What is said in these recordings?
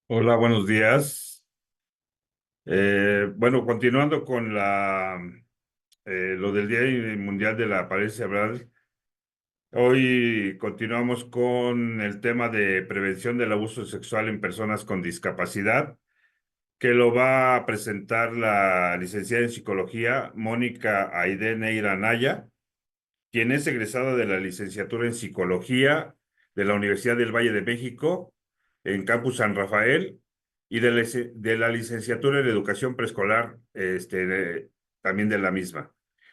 Hola, buenos días. Bueno, continuando con lo del Día Mundial de la Parálisis Cerebral, hoy continuamos con el tema de prevención del abuso sexual en personas con discapacidad, que lo va a presentar la licenciada en psicología Mónica Aide Neira Naya, quien es egresada de la licenciatura en Psicología de la Universidad del Valle de México, en Campus San Rafael, y de la licenciatura en Educación Preescolar, también de la misma.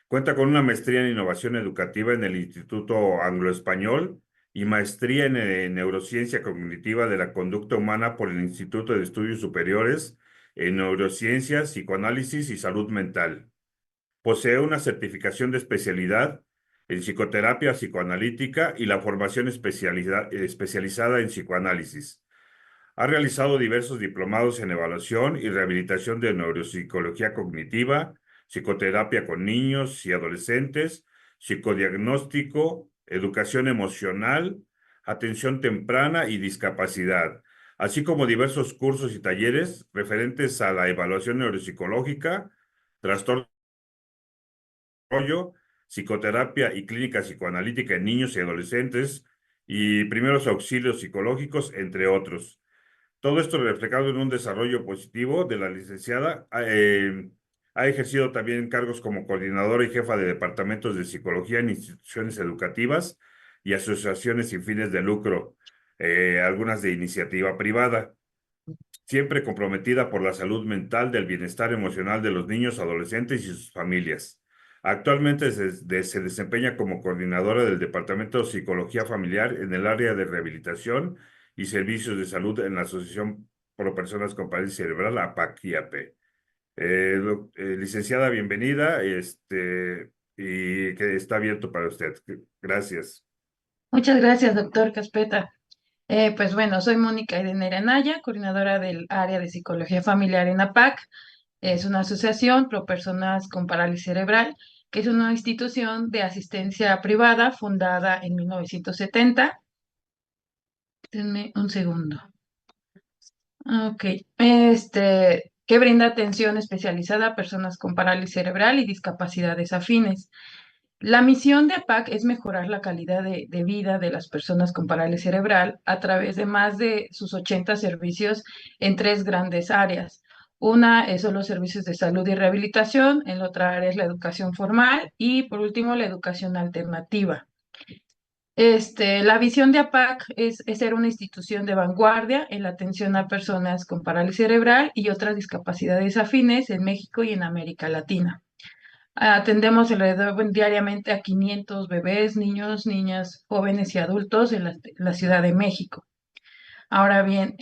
Cuenta con una maestría en Innovación Educativa en el Instituto Anglo-Español y maestría en Neurociencia Cognitiva de la Conducta Humana por el Instituto de Estudios Superiores en Neurociencia, Psicoanálisis y Salud Mental. Posee una certificación de especialidad en psicoterapia psicoanalítica y la formación especializada en psicoanálisis. Ha realizado diversos diplomados en evaluación y rehabilitación de neuropsicología cognitiva, psicoterapia con niños y adolescentes, psicodiagnóstico, educación emocional, atención temprana y discapacidad, así como diversos cursos y talleres referentes a la evaluación neuropsicológica, trastornos desarrollo, psicoterapia y clínica psicoanalítica en niños y adolescentes y primeros auxilios psicológicos, entre otros. Todo esto reflejado en un desarrollo positivo de la licenciada. Ha ejercido también cargos como coordinadora y jefa de departamentos de psicología en instituciones educativas y asociaciones sin fines de lucro, algunas de iniciativa privada, siempre comprometida por la salud mental del bienestar emocional de los niños, adolescentes y sus familias. Actualmente se desempeña como coordinadora del Departamento de Psicología Familiar en el área de rehabilitación y servicios de salud en la Asociación Pro Personas con Parálisis Cerebral, APAC-IAP. Licenciada, bienvenida, y que está abierto para usted. Gracias. Muchas gracias, doctor Caspeta. Pues bueno, soy Mónica Edenera Naya, coordinadora del área de psicología familiar en APAC. Es una asociación pro personas con parálisis cerebral, que es una institución de asistencia privada fundada en 1970. Denme un segundo. Ok. Que brinda atención especializada a personas con parálisis cerebral y discapacidades afines. La misión de APAC es mejorar la calidad de vida de las personas con parálisis cerebral a través de más de sus 80 servicios en tres grandes áreas. Una son los servicios de salud y rehabilitación, en la otra área es la educación formal y por último la educación alternativa. La visión de APAC es ser una institución de vanguardia en la atención a personas con parálisis cerebral y otras discapacidades afines en México y en América Latina. Atendemos alrededor diariamente a 500 bebés, niños, niñas, jóvenes y adultos en la Ciudad de México. Ahora bien,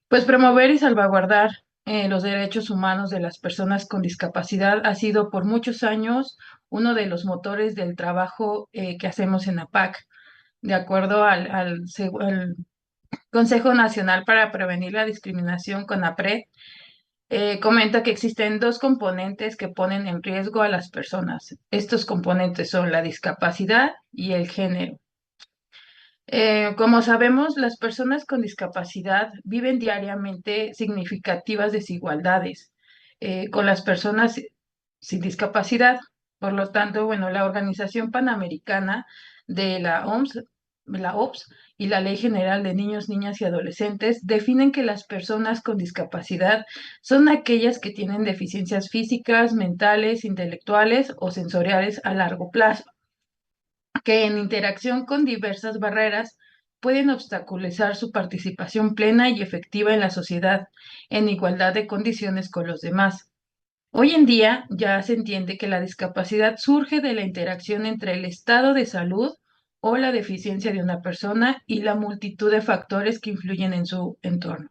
pues promover y salvaguardar los derechos humanos de las personas con discapacidad ha sido por muchos años uno de los motores del trabajo que hacemos en APAC. De acuerdo al Consejo Nacional para Prevenir la Discriminación, CONAPRED, comenta que existen dos componentes que ponen en riesgo a las personas. Estos componentes son la discapacidad y el género. Como sabemos, las personas con discapacidad viven diariamente significativas desigualdades con las personas sin discapacidad. Por lo tanto, bueno, la Organización Panamericana de la OPS y la Ley General de Niños, Niñas y Adolescentes definen que las personas con discapacidad son aquellas que tienen deficiencias físicas, mentales, intelectuales o sensoriales a largo plazo, que en interacción con diversas barreras pueden obstaculizar su participación plena y efectiva en la sociedad, en igualdad de condiciones con los demás. Hoy en día ya se entiende que la discapacidad surge de la interacción entre el estado de salud o la deficiencia de una persona y la multitud de factores que influyen en su entorno.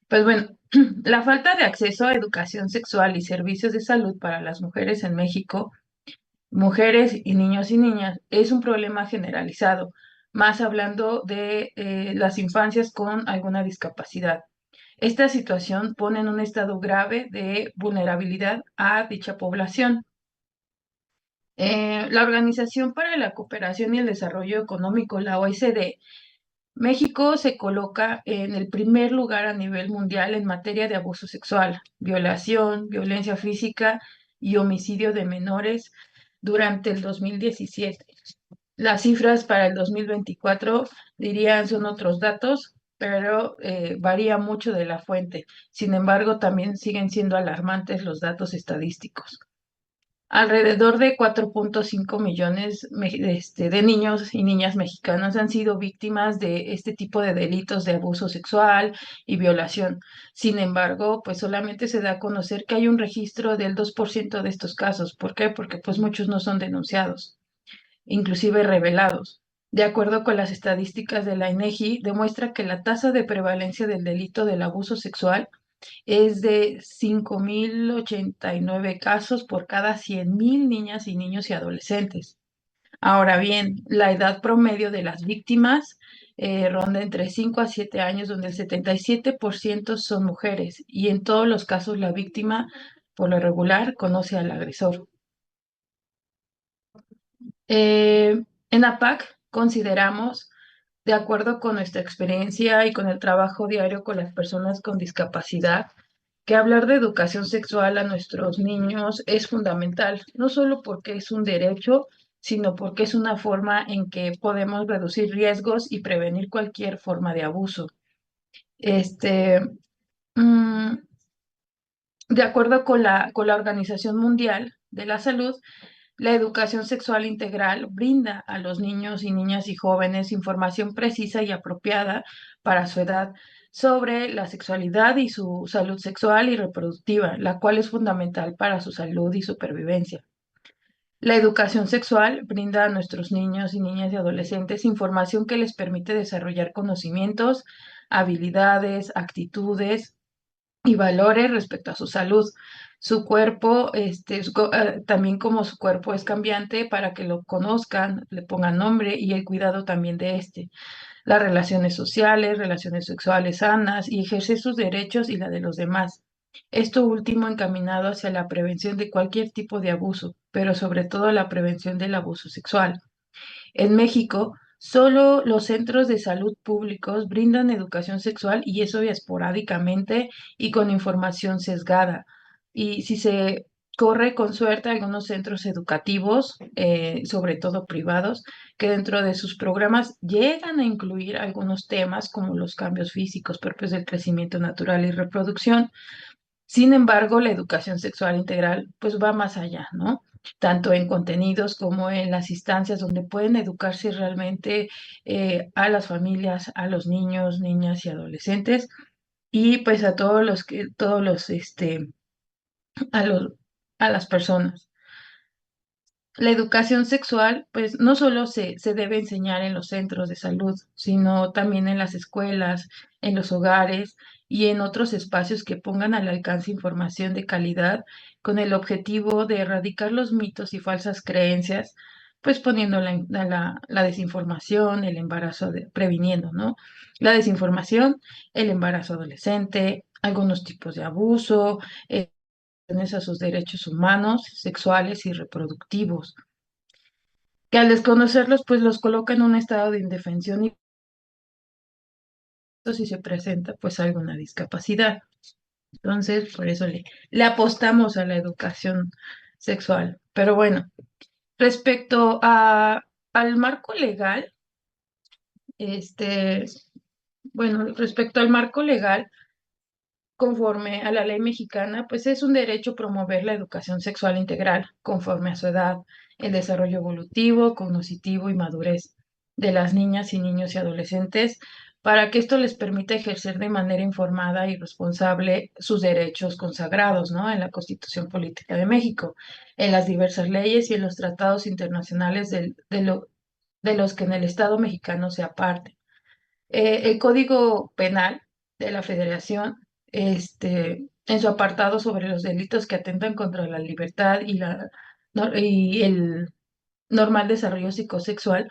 Pues bueno, la falta de acceso a educación sexual y servicios de salud para las mujeres en México, mujeres y niñas, es un problema generalizado, más hablando de las infancias con alguna discapacidad. Esta situación pone en un estado grave de vulnerabilidad a dicha población. La Organización para la Cooperación y el Desarrollo Económico, la OECD, México se coloca en el primer lugar a nivel mundial en materia de abuso sexual, violación, violencia física y homicidio de menores durante el 2017. Las cifras para el 2024 dirían son otros datos, pero varía mucho de la fuente. Sin embargo, también siguen siendo alarmantes los datos estadísticos. Alrededor de 4.5 millones de niños y niñas mexicanas han sido víctimas de este tipo de delitos de abuso sexual y violación. Sin embargo, pues solamente se da a conocer que hay un registro del 2% de estos casos. ¿Por qué? Porque pues muchos no son denunciados, inclusive revelados. De acuerdo con las estadísticas de la INEGI, demuestra que la tasa de prevalencia del delito del abuso sexual es de 5.089 casos por cada 100.000 niñas y niños y adolescentes. Ahora bien, la edad promedio de las víctimas ronda entre 5 a 7 años, donde el 77% son mujeres y en todos los casos la víctima, por lo regular, conoce al agresor. En APAC consideramos, de acuerdo con nuestra experiencia y con el trabajo diario con las personas con discapacidad, que hablar de educación sexual a nuestros niños es fundamental, no solo porque es un derecho, sino porque es una forma en que podemos reducir riesgos y prevenir cualquier forma de abuso. Este, mm, de acuerdo con la Organización Mundial de la Salud, la educación sexual integral brinda a los niños y niñas y jóvenes información precisa y apropiada para su edad sobre la sexualidad y su salud sexual y reproductiva, la cual es fundamental para su salud y supervivencia. La educación sexual brinda a nuestros niños y niñas y adolescentes información que les permite desarrollar conocimientos, habilidades, actitudes y valores respecto a su salud. Su cuerpo, también como su cuerpo es cambiante para que lo conozcan, le pongan nombre y el cuidado también de este. Las relaciones sociales, relaciones sexuales sanas y ejercer sus derechos y la de los demás. Esto último encaminado hacia la prevención de cualquier tipo de abuso, pero sobre todo la prevención del abuso sexual. En México, solo los centros de salud públicos brindan educación sexual y eso esporádicamente y con información sesgada. Y si se corre con suerte algunos centros educativos, sobre todo privados, que dentro de sus programas llegan a incluir algunos temas como los cambios físicos propios del crecimiento natural y reproducción. Sin embargo, la educación sexual integral pues va más allá, ¿no? Tanto en contenidos como en las instancias donde pueden educarse realmente a las familias, a los niños, niñas y adolescentes y pues a a los, a las personas. La educación sexual, pues no solo se debe enseñar en los centros de salud, sino también en las escuelas, en los hogares y en otros espacios que pongan al alcance información de calidad con el objetivo de erradicar los mitos y falsas creencias, pues poniendo la desinformación, el embarazo, previniendo, ¿no? La desinformación, el embarazo adolescente, algunos tipos de abuso, a sus derechos humanos, sexuales y reproductivos que al desconocerlos, pues los coloca en un estado de indefensión y si se presenta pues alguna discapacidad. Entonces, por eso le apostamos a la educación sexual. Pero bueno, respecto al marco legal, este, respecto al marco legal, conforme a la ley mexicana, pues es un derecho promover la educación sexual integral conforme a su edad, el desarrollo evolutivo, cognitivo y madurez de las niñas y niños y adolescentes, para que esto les permita ejercer de manera informada y responsable sus derechos consagrados, ¿no? En la Constitución Política de México, en las diversas leyes y en los tratados internacionales de los que en el Estado mexicano se aparte. El Código Penal de la Federación, en su apartado sobre los delitos que atentan contra la libertad y el normal desarrollo psicosexual,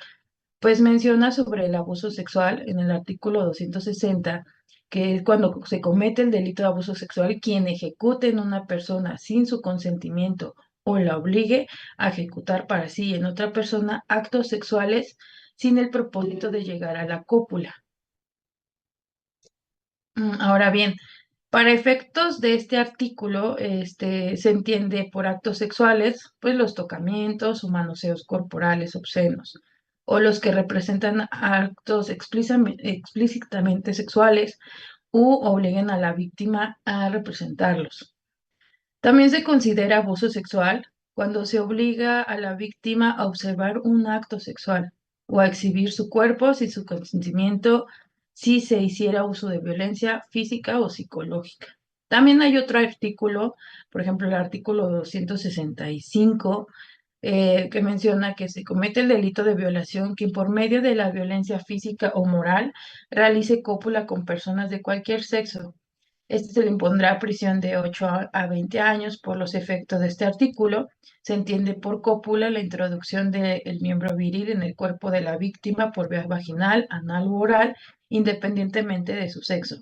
pues menciona sobre el abuso sexual en el artículo 260, que es cuando se comete el delito de abuso sexual, quien ejecute en una persona sin su consentimiento o la obligue a ejecutar para sí y en otra persona actos sexuales sin el propósito de llegar a la cópula. Ahora bien, para efectos de este artículo, se entiende por actos sexuales, pues los tocamientos o manoseos corporales obscenos, o los que representan actos explícitamente sexuales u obliguen a la víctima a representarlos. También se considera abuso sexual cuando se obliga a la víctima a observar un acto sexual o a exhibir su cuerpo sin su consentimiento si se hiciera uso de violencia física o psicológica. También hay otro artículo, por ejemplo, el artículo 265, que menciona que se comete el delito de violación quien por medio de la violencia física o moral realice cópula con personas de cualquier sexo. Este se le impondrá prisión de 8 a 20 años por los efectos de este artículo. Se entiende por cópula la introducción del miembro viril en el cuerpo de la víctima por vía vaginal, anal u oral, independientemente de su sexo.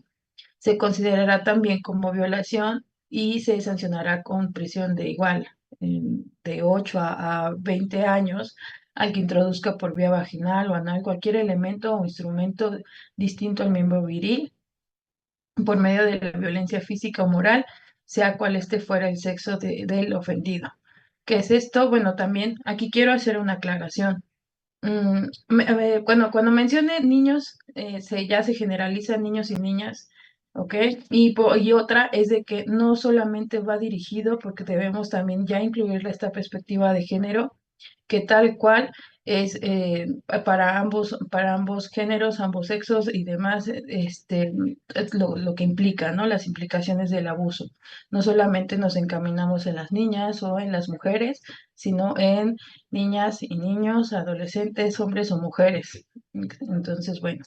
Se considerará también como violación y se sancionará con prisión de igual, de 8 a 20 años al que introduzca por vía vaginal o anal cualquier elemento o instrumento distinto al miembro viril por medio de la violencia física o moral, sea cual este fuera el sexo del ofendido. ¿Qué es esto? Bueno, también aquí quiero hacer una aclaración. Cuando mencione niños, ya se generalizan niños y niñas, ¿ok? Y otra es de que no solamente va dirigido, porque debemos también ya incluir esta perspectiva de género, que tal cual es para ambos géneros, ambos sexos y demás, es lo que implica, ¿no? Las implicaciones del abuso. No solamente nos encaminamos en las niñas o en las mujeres, sino en niñas y niños, adolescentes, hombres o mujeres. Entonces, bueno,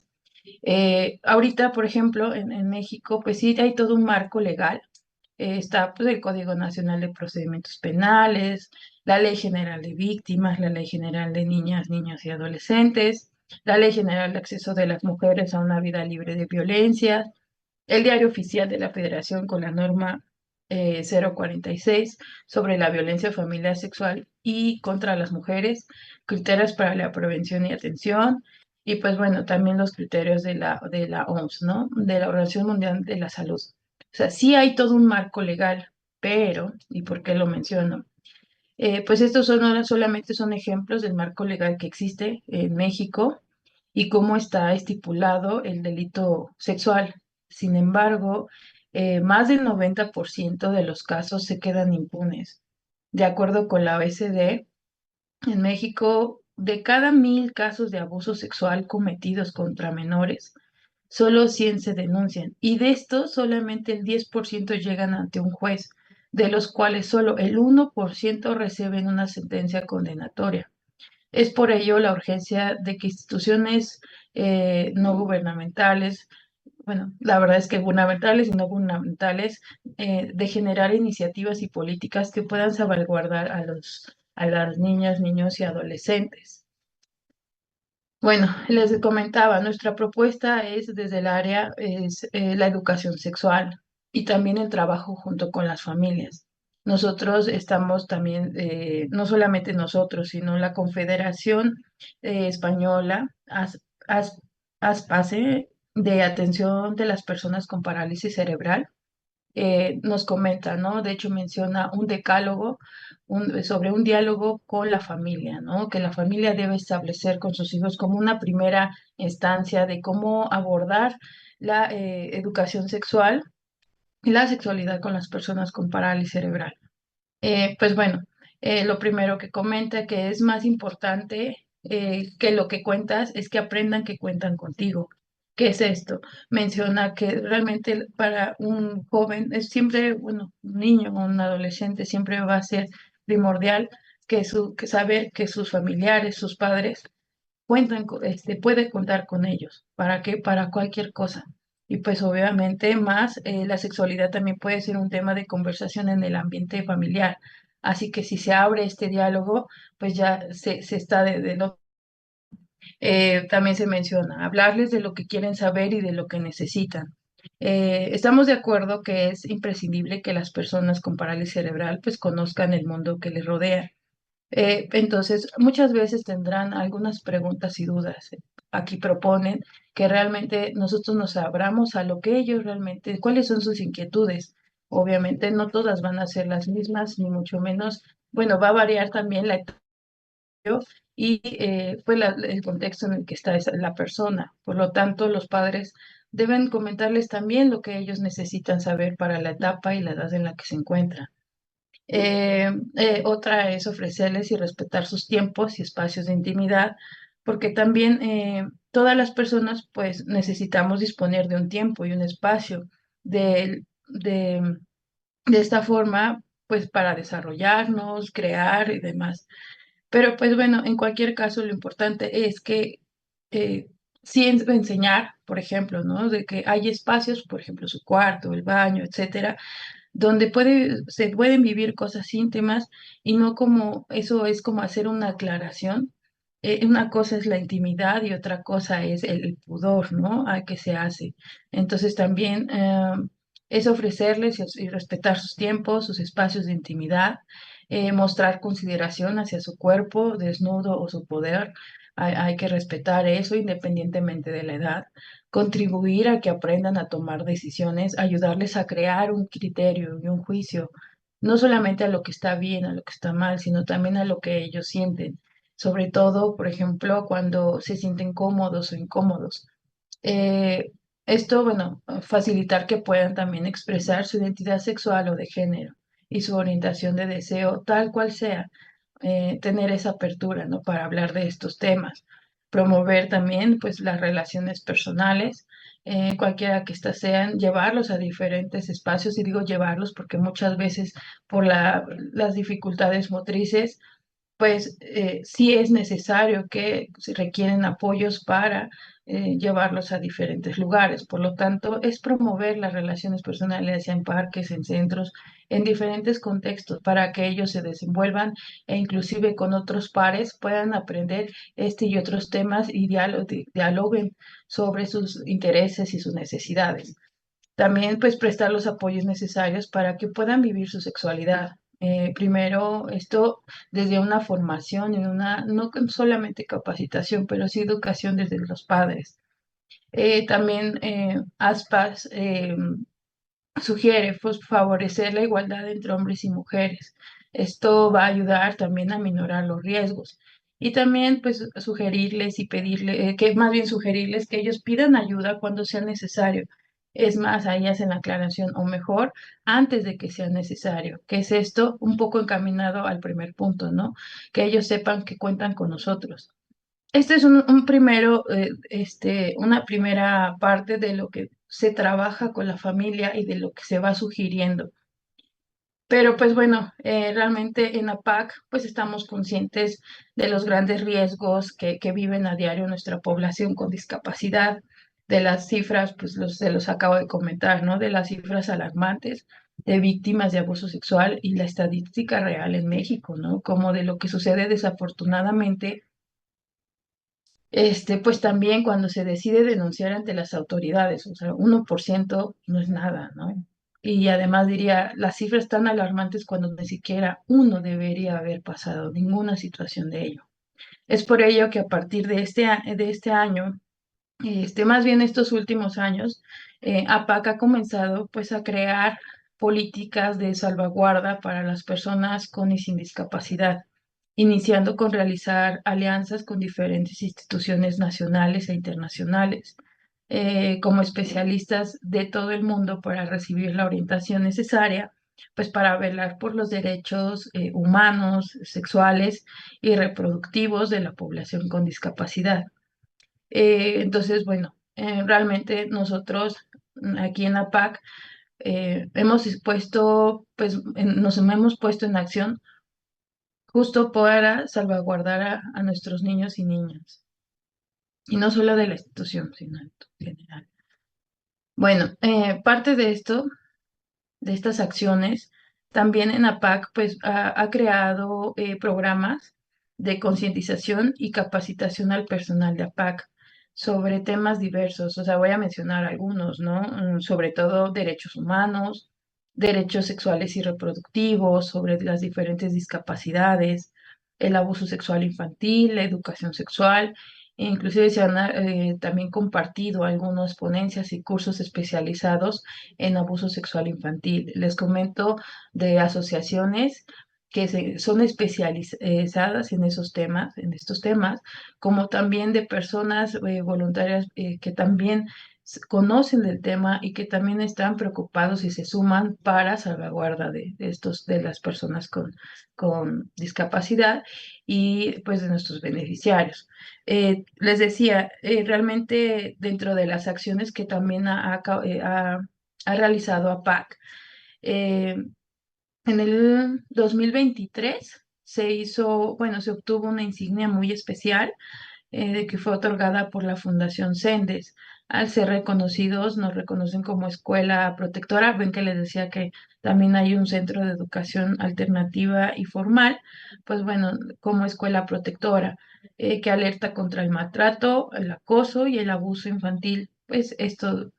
ahorita, por ejemplo, en México, pues sí hay todo un marco legal. Está pues, el Código Nacional de Procedimientos Penales, la Ley General de Víctimas, la Ley General de Niñas, Niños y Adolescentes, la Ley General de Acceso de las Mujeres a una Vida Libre de Violencia, el Diario Oficial de la Federación con la norma 046 sobre la violencia familiar sexual y contra las mujeres, criterios para la prevención y atención, y pues bueno, también los criterios de la OMS, ¿no? De la Organización Mundial de la Salud. O sea, sí hay todo un marco legal, pero, ¿y por qué lo menciono? Pues estos solamente son ejemplos del marco legal que existe en México y cómo está estipulado el delito sexual. Sin embargo, más del 90% de los casos se quedan impunes. De acuerdo con la OECD, en México, de cada 1,000 casos de abuso sexual cometidos contra menores, solo 100 se denuncian y de estos solamente el 10% llegan ante un juez, de los cuales solo el 1% reciben una sentencia condenatoria. Es por ello la urgencia de que instituciones no gubernamentales, bueno, la verdad es que gubernamentales y no gubernamentales, de generar iniciativas y políticas que puedan salvaguardar a las niñas, niños y adolescentes. Bueno, les comentaba, nuestra propuesta es desde el área, es la educación sexual y también el trabajo junto con las familias. Nosotros estamos también, no solamente nosotros, sino la Confederación Española, ASPACE, de atención de las personas con parálisis cerebral, nos comenta, ¿no? De hecho, menciona un decálogo sobre un diálogo con la familia, ¿no? Que la familia debe establecer con sus hijos como una primera instancia de cómo abordar la educación sexual y la sexualidad con las personas con parálisis cerebral. Pues bueno, lo primero que comenta que es más importante que lo que cuentas es que aprendan que cuentan contigo. ¿Qué es esto? Menciona que realmente para un joven es siempre, bueno, un niño o un adolescente siempre va a ser primordial que saber que sus familiares, sus padres puede contar con ellos. ¿Para qué? Para cualquier cosa. Y pues obviamente más la sexualidad también puede ser un tema de conversación en el ambiente familiar. Así que si se abre este diálogo, pues ya se está de lo también se menciona, hablarles de lo que quieren saber y de lo que necesitan. Estamos de acuerdo que es imprescindible que las personas con parálisis cerebral pues conozcan el mundo que les rodea. Entonces, muchas veces tendrán algunas preguntas y dudas. aquí proponen, que realmente nosotros nos abramos a lo que ellos realmente, cuáles son sus inquietudes. Obviamente no todas van a ser las mismas, ni mucho menos, bueno, va a variar también la etapa y pues el contexto en el que está la persona. Por lo tanto, los padres deben comentarles también lo que ellos necesitan saber para la etapa y la edad en la que se encuentran. Otra es ofrecerles y respetar sus tiempos y espacios de intimidad, porque también todas las personas pues necesitamos disponer de un tiempo y un espacio de esta forma pues para desarrollarnos, crear y demás. Pero pues bueno, en cualquier caso lo importante es que sí enseñar, por ejemplo, ¿no? De que hay espacios, por ejemplo, su cuarto, el baño, etcétera, donde se pueden vivir cosas íntimas y no como, eso es como hacer una aclaración. Una cosa es la intimidad y otra cosa es el pudor, ¿no? A que se hace. Entonces también es ofrecerles y respetar sus tiempos, sus espacios de intimidad, mostrar consideración hacia su cuerpo, desnudo o su poder. Hay que respetar eso independientemente de la edad, contribuir a que aprendan a tomar decisiones, ayudarles a crear un criterio y un juicio, no solamente a lo que está bien, a lo que está mal, sino también a lo que ellos sienten. Sobre todo, por ejemplo, cuando se sienten cómodos o incómodos. Eh, Esto, bueno, facilitar que puedan también expresar su identidad sexual o de género y su orientación de deseo, tal cual sea, tener esa apertura, ¿no? Para hablar de estos temas. Promover también, pues, las relaciones personales, cualquiera que éstas sean, llevarlos a diferentes espacios, y digo llevarlos porque muchas veces por las dificultades motrices, pues sí es necesario que se requieren apoyos para llevarlos a diferentes lugares. Por lo tanto, es promover las relaciones personales en parques, en centros, en diferentes contextos para que ellos se desenvuelvan e inclusive con otros pares puedan aprender este y otros temas y dialoguen sobre sus intereses y sus necesidades. También pues prestar los apoyos necesarios para que puedan vivir su sexualidad. Primero, esto desde una formación y no solamente capacitación, pero sí educación desde los padres. También ASPAS sugiere pues, favorecer la igualdad entre hombres y mujeres. Esto va a ayudar también a minorar los riesgos. Y también, pues, sugerirles y pedirle, que más bien sugerirles que ellos pidan ayuda cuando sea necesario. Es más, ahí hacen la aclaración, o mejor, antes de que sea necesario. ¿Qué es esto? Un poco encaminado al primer punto, ¿no? Que ellos sepan que cuentan con nosotros. Este es una primera parte de lo que se trabaja con la familia y de lo que se va sugiriendo. Pero pues bueno, realmente en APAC pues estamos conscientes de los grandes riesgos que viven a diario nuestra población con discapacidad, de las cifras, pues se los acabo de comentar, ¿no? De las cifras alarmantes de víctimas de abuso sexual y la estadística real en México, ¿no? Como de lo que sucede desafortunadamente pues también cuando se decide denunciar ante las autoridades, o sea, 1% no es nada, ¿no? Y además diría, las cifras tan alarmantes cuando ni siquiera uno debería haber pasado ninguna situación de ello. Es por ello que a partir de este año, más bien estos últimos años, APAC ha comenzado pues a crear políticas de salvaguarda para las personas con y sin discapacidad, iniciando con realizar alianzas con diferentes instituciones nacionales e internacionales, como especialistas de todo el mundo para recibir la orientación necesaria, pues para velar por los derechos humanos, sexuales y reproductivos de la población con discapacidad. Entonces, bueno, realmente nosotros aquí en APAC nos hemos puesto en acción justo para salvaguardar a nuestros niños y niñas, y no solo de la institución, sino en general. Bueno, parte de esto, de estas acciones, también en APAC pues ha creado programas de concientización y capacitación al personal de APAC sobre temas diversos. O sea, voy a mencionar algunos, ¿no? Sobre todo derechos humanos, derechos sexuales y reproductivos, sobre las diferentes discapacidades, el abuso sexual infantil, la educación sexual e inclusive se han también compartido algunas ponencias y cursos especializados en abuso sexual infantil. Les comento de asociaciones que son especializadas en esos temas, en estos temas, como también de personas voluntarias que también conocen del tema y que también están preocupados y se suman para salvaguarda de las personas con discapacidad y pues de nuestros beneficiarios. Les decía, realmente dentro de las acciones que también ha realizado APAC, eh, en el 2023 se hizo, bueno, se obtuvo una insignia muy especial que fue otorgada por la Fundación Sendes. Al ser reconocidos, nos reconocen como escuela protectora. Ven que les decía que también hay un centro de educación alternativa y formal, pues bueno, como escuela protectora, que alerta contra el maltrato, el acoso y el abuso infantil. Pues esto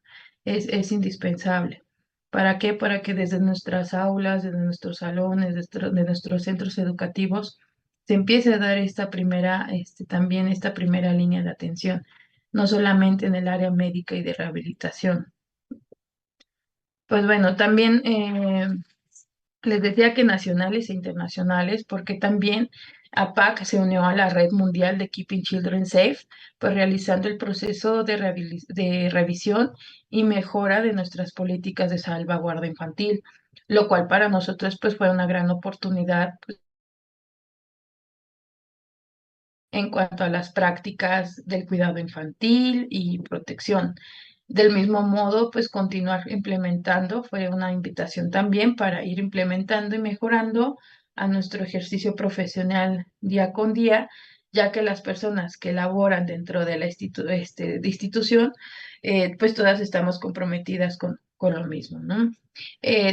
es indispensable. ¿Para qué? Para que desde nuestras aulas, desde nuestros salones, de nuestros centros educativos, se empiece a dar esta primera, también esta primera línea de atención, no solamente en el área médica y de rehabilitación. Pues bueno, también les decía que nacionales e internacionales, porque también APAC se unió a la Red Mundial de Keeping Children Safe, pues realizando el proceso de revisión y mejora de nuestras políticas de salvaguarda infantil, lo cual para nosotros pues fue una gran oportunidad en cuanto a las prácticas del cuidado infantil y protección. Del mismo modo, pues continuar implementando fue una invitación también para ir implementando y mejorando a nuestro ejercicio profesional día con día, ya que las personas que laboran dentro de la de institución, pues todas estamos comprometidas con lo mismo, ¿no?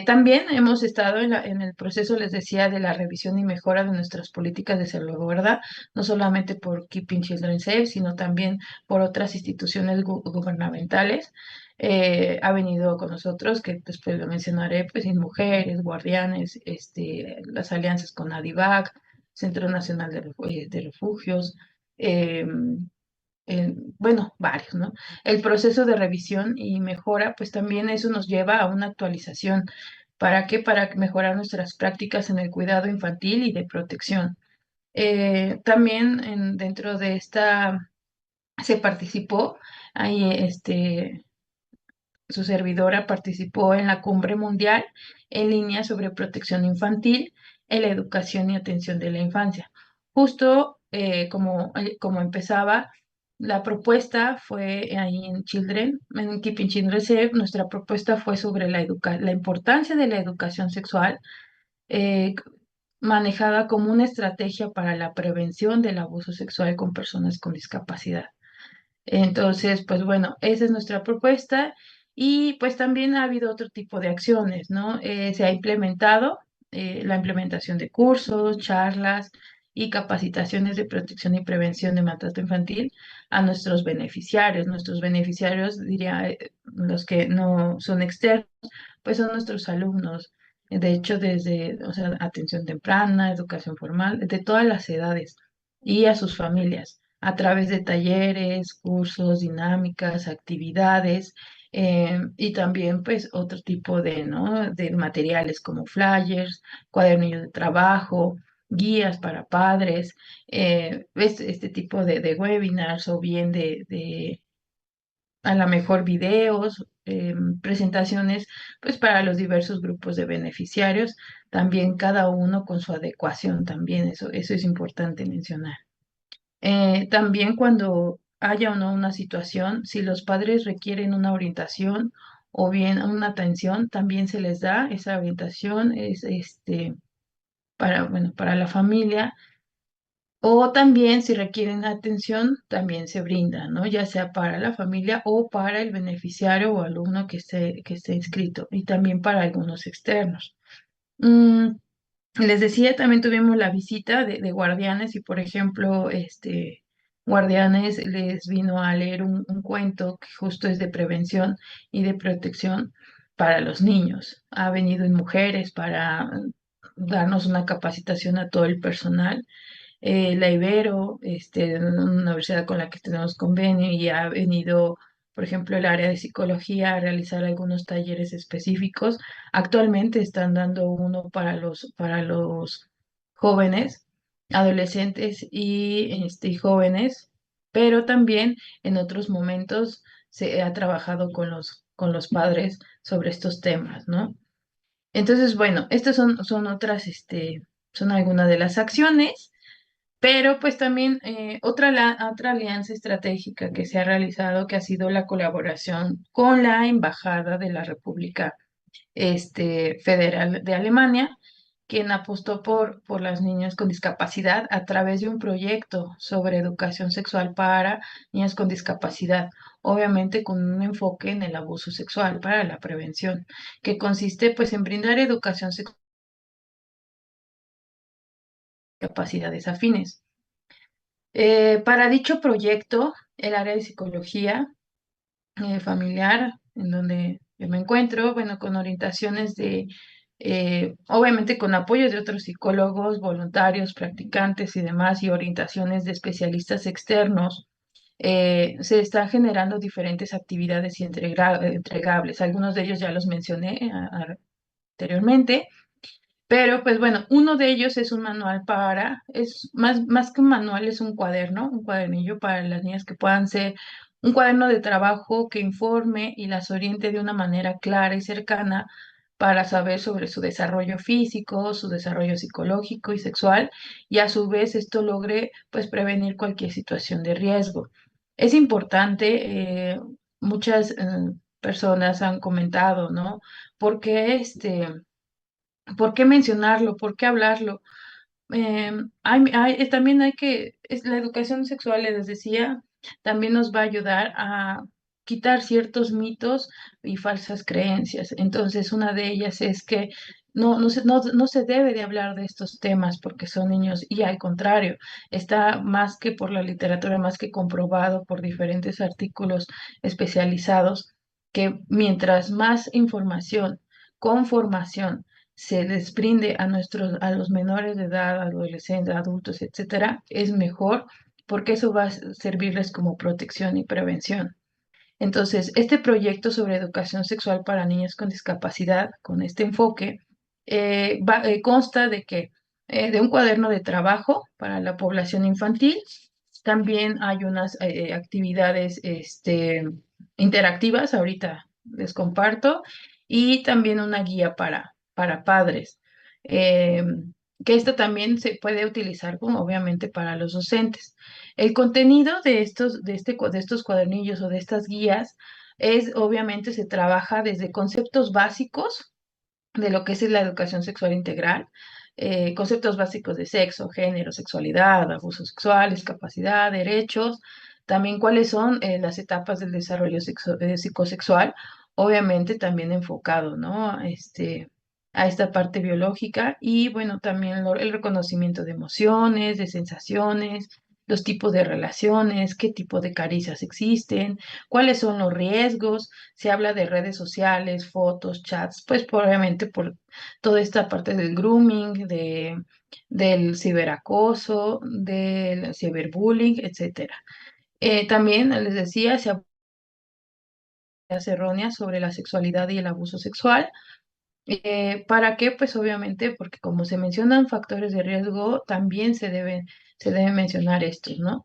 También hemos estado en el proceso, les decía, de la revisión y mejora de nuestras políticas de salvaguarda, no solamente por Keeping Children Safe, sino también por otras instituciones gubernamentales. Ha venido con nosotros, que después lo mencionaré, pues en Mujeres, Guardianes, las alianzas con ADIVAC, Centro Nacional de Refugios, eh, bueno, varios, ¿no? El proceso de revisión y mejora, pues también eso nos lleva a una actualización. ¿Para qué? Para mejorar nuestras prácticas en el cuidado infantil y de protección. También dentro de esta se participó, ahí su servidora participó en la Cumbre Mundial en línea sobre protección infantil en la educación y atención de la infancia. Justo como empezaba, la propuesta fue ahí en Children, en Keeping Children Safe, nuestra propuesta fue sobre la importancia de la educación sexual eh, manejada como una estrategia para la prevención del abuso sexual con personas con discapacidad. Entonces, pues bueno, esa es nuestra propuesta y pues también ha habido otro tipo de acciones, ¿no? Se ha implementado la implementación de cursos, charlas y capacitaciones de protección y prevención de maltrato infantil a nuestros beneficiarios. Nuestros beneficiarios, diría, los que no son externos, pues son nuestros alumnos. De hecho, desde, o sea, atención temprana, educación formal, de todas las edades y a sus familias a través de talleres, cursos, dinámicas, actividades y también pues otro tipo de, ¿no? de materiales como flyers, cuadernillos de trabajo, guías para padres, este tipo de webinars o bien de a lo mejor videos, presentaciones, pues para los diversos grupos de beneficiarios, también cada uno con su adecuación, también eso es importante mencionar. También cuando haya o no una situación, si los padres requieren una orientación o bien una atención, también se les da esa orientación, es para, bueno, para la familia. O también si requieren atención, también se brinda, ¿no? Ya sea para la familia o para el beneficiario o alumno que esté inscrito y también para algunos externos. Mm, Les decía, también tuvimos la visita de guardianes y, por ejemplo, guardianes les vino a leer un cuento que justo es de prevención y de protección para los niños. Ha venido en mujeres para darnos una capacitación a todo el personal la Ibero, una universidad con la que tenemos convenio y ha venido, por ejemplo, el área de psicología a realizar algunos talleres específicos. Actualmente están dando uno para los jóvenes, adolescentes y jóvenes, pero también en otros momentos se ha trabajado con los padres sobre estos temas, ¿no? Entonces, bueno, estas son otras, son algunas de las acciones, pero pues también otra alianza estratégica que se ha realizado, que ha sido la colaboración con la Embajada de la República Federal de Alemania, quien apostó por las niñas con discapacidad a través de un proyecto sobre educación sexual para niñas con discapacidad, obviamente con un enfoque en el abuso sexual para la prevención, que consiste pues en brindar educación sexual y capacidades afines. Para dicho proyecto, el área de psicología familiar, en donde yo me encuentro, bueno, con orientaciones obviamente con apoyo de otros psicólogos, voluntarios, practicantes y demás, y orientaciones de especialistas externos, se están generando diferentes actividades y entregables. Algunos de ellos ya los mencioné anteriormente. Pero, pues bueno, uno de ellos es un manual es más que un manual, es un cuaderno, un cuadernillo para las niñas que puedan ser un cuaderno de trabajo que informe y las oriente de una manera clara y cercana para saber sobre su desarrollo físico, su desarrollo psicológico y sexual, y a su vez esto logre, pues, prevenir cualquier situación de riesgo. Es importante, muchas personas han comentado, ¿no? ¿Por qué ¿por qué mencionarlo? ¿Por qué hablarlo? También la educación sexual, les decía, también nos va a ayudar a quitar ciertos mitos y falsas creencias. Entonces, una de ellas es que no se debe de hablar de estos temas porque son niños y al contrario, está más que por la literatura, más que comprobado por diferentes artículos especializados, que mientras más información con formación se les brinde a los menores de edad, adolescentes, adultos, etcétera, es mejor porque eso va a servirles como protección y prevención. Entonces, este proyecto sobre educación sexual para niños con discapacidad, con este enfoque, consta de un cuaderno de trabajo para la población infantil. También hay unas actividades interactivas, ahorita les comparto, y también una guía para padres, eh, que esta también se puede utilizar como obviamente para los docentes. El contenido de estos cuadernillos o de estas guías obviamente se trabaja desde conceptos básicos de lo que es la educación sexual integral, conceptos básicos de sexo, género, sexualidad, abusos sexuales, capacidad, derechos, también cuáles son las etapas del desarrollo psicosexual, obviamente también enfocado, ¿no? A esta parte biológica y bueno, también el reconocimiento de emociones, de sensaciones, los tipos de relaciones, qué tipo de caricias existen, cuáles son los riesgos. Se habla de redes sociales, fotos, chats, pues obviamente por toda esta parte del grooming, del ciberacoso, del ciberbullying, etcétera. También les decía, se habla de ideas erróneas sobre la sexualidad y el abuso sexual. ¿Para qué? Pues obviamente porque como se mencionan factores de riesgo, también se deben mencionar estos, ¿no?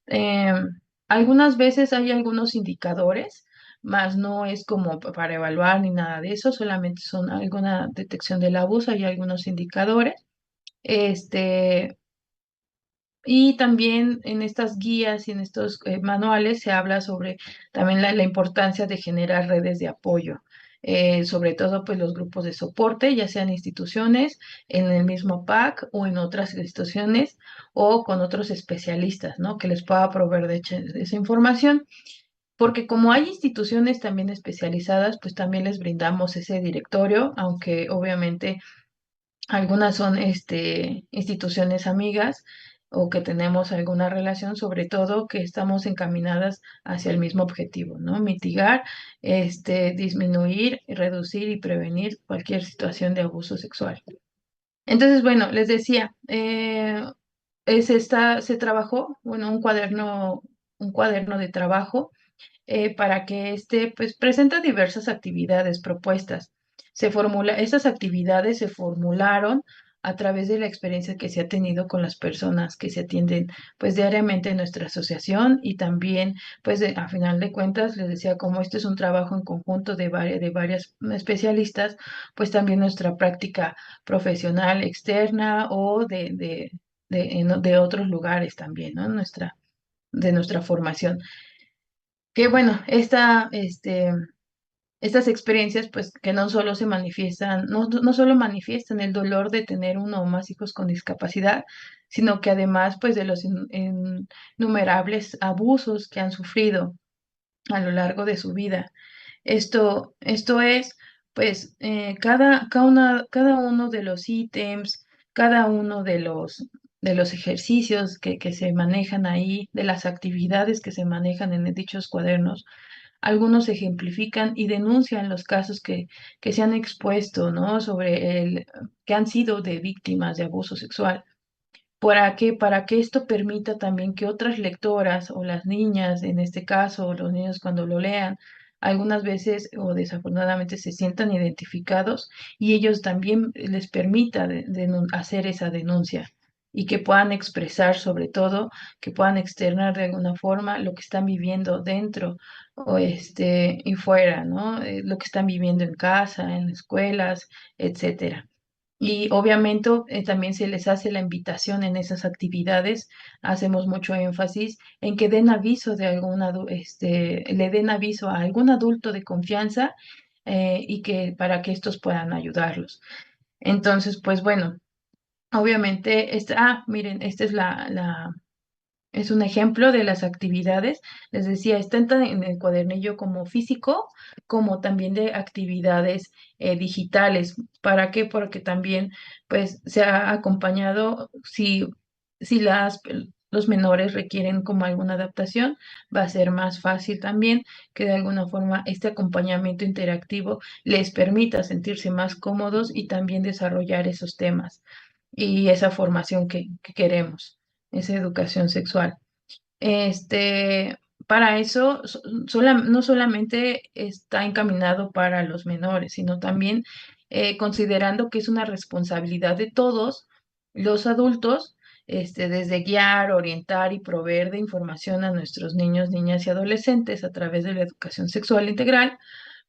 Eh, Algunas veces hay algunos indicadores, más no es como para evaluar ni nada de eso, solamente son alguna detección del abuso, hay algunos indicadores. Este, y también en estas guías y en estos manuales se habla sobre también la importancia de generar redes de apoyo, sobre todo pues los grupos de soporte, ya sean instituciones, en el mismo PAC o en otras instituciones o con otros especialistas, ¿no? Que les pueda proveer de esa información. Porque como hay instituciones también especializadas, pues también les brindamos ese directorio, aunque obviamente algunas son instituciones amigas o que tenemos alguna relación, sobre todo que estamos encaminadas hacia el mismo objetivo, ¿no? Mitigar, disminuir, reducir y prevenir cualquier situación de abuso sexual. Entonces, bueno, les decía, se trabajó, bueno, un cuaderno de trabajo para que pues, presenta diversas actividades propuestas. Esas actividades se formularon a través de la experiencia que se ha tenido con las personas que se atienden pues diariamente en nuestra asociación y también pues a final de cuentas les decía como este es un trabajo en conjunto de varias especialistas pues también nuestra práctica profesional externa o de otros lugares también, ¿no? De nuestra formación. Que bueno, estas experiencias, pues que no solo se manifiestan, no solo manifiestan el dolor de tener uno o más hijos con discapacidad, sino que además, pues de los innumerables abusos que han sufrido a lo largo de su vida. Esto es, pues, cada uno de los ítems, cada uno de los ejercicios que se manejan ahí, de las actividades que se manejan en dichos cuadernos, algunos ejemplifican y denuncian los casos que se han expuesto, ¿no? Que han sido de víctimas de abuso sexual. Para que esto permita también que otras lectoras o las niñas, en este caso, o los niños cuando lo lean, algunas veces o desafortunadamente se sientan identificados y ellos también les permita hacer esa denuncia y que puedan expresar sobre todo, que puedan externar de alguna forma lo que están viviendo dentro o y fuera, ¿no? Lo que están viviendo en casa, en escuelas, etcétera. Y obviamente también se les hace la invitación en esas actividades, hacemos mucho énfasis en que den aviso de le den aviso a algún adulto de confianza y que para que estos puedan ayudarlos. Entonces, pues bueno, obviamente, miren, esta es es un ejemplo de las actividades. Les decía, está tanto en el cuadernillo como físico, como también de actividades digitales. ¿Para qué? Porque también, pues, se ha acompañado, si los menores requieren como alguna adaptación, va a ser más fácil también que de alguna forma este acompañamiento interactivo les permita sentirse más cómodos y también desarrollar esos temas y esa formación que queremos, esa educación sexual. Este, para eso, no solamente está encaminado para los menores, sino también considerando que es una responsabilidad de todos los adultos, desde guiar, orientar y proveer de información a nuestros niños, niñas y adolescentes a través de la educación sexual integral,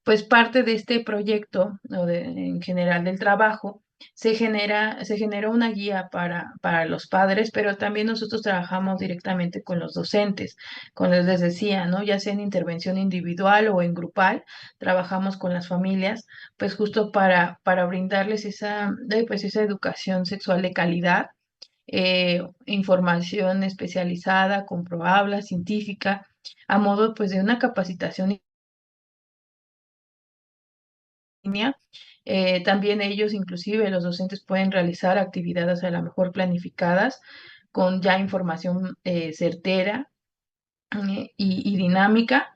pues parte de este proyecto o en general del trabajo se genera una guía para los padres, pero también nosotros trabajamos directamente con los docentes, les decía, ¿no? Ya sea en intervención individual o en grupal, trabajamos con las familias, pues justo para brindarles pues esa educación sexual de calidad, información especializada, comprobable, científica, a modo pues de una capacitación línea. También ellos, inclusive los docentes, pueden realizar actividades a lo mejor planificadas con ya información certera y dinámica,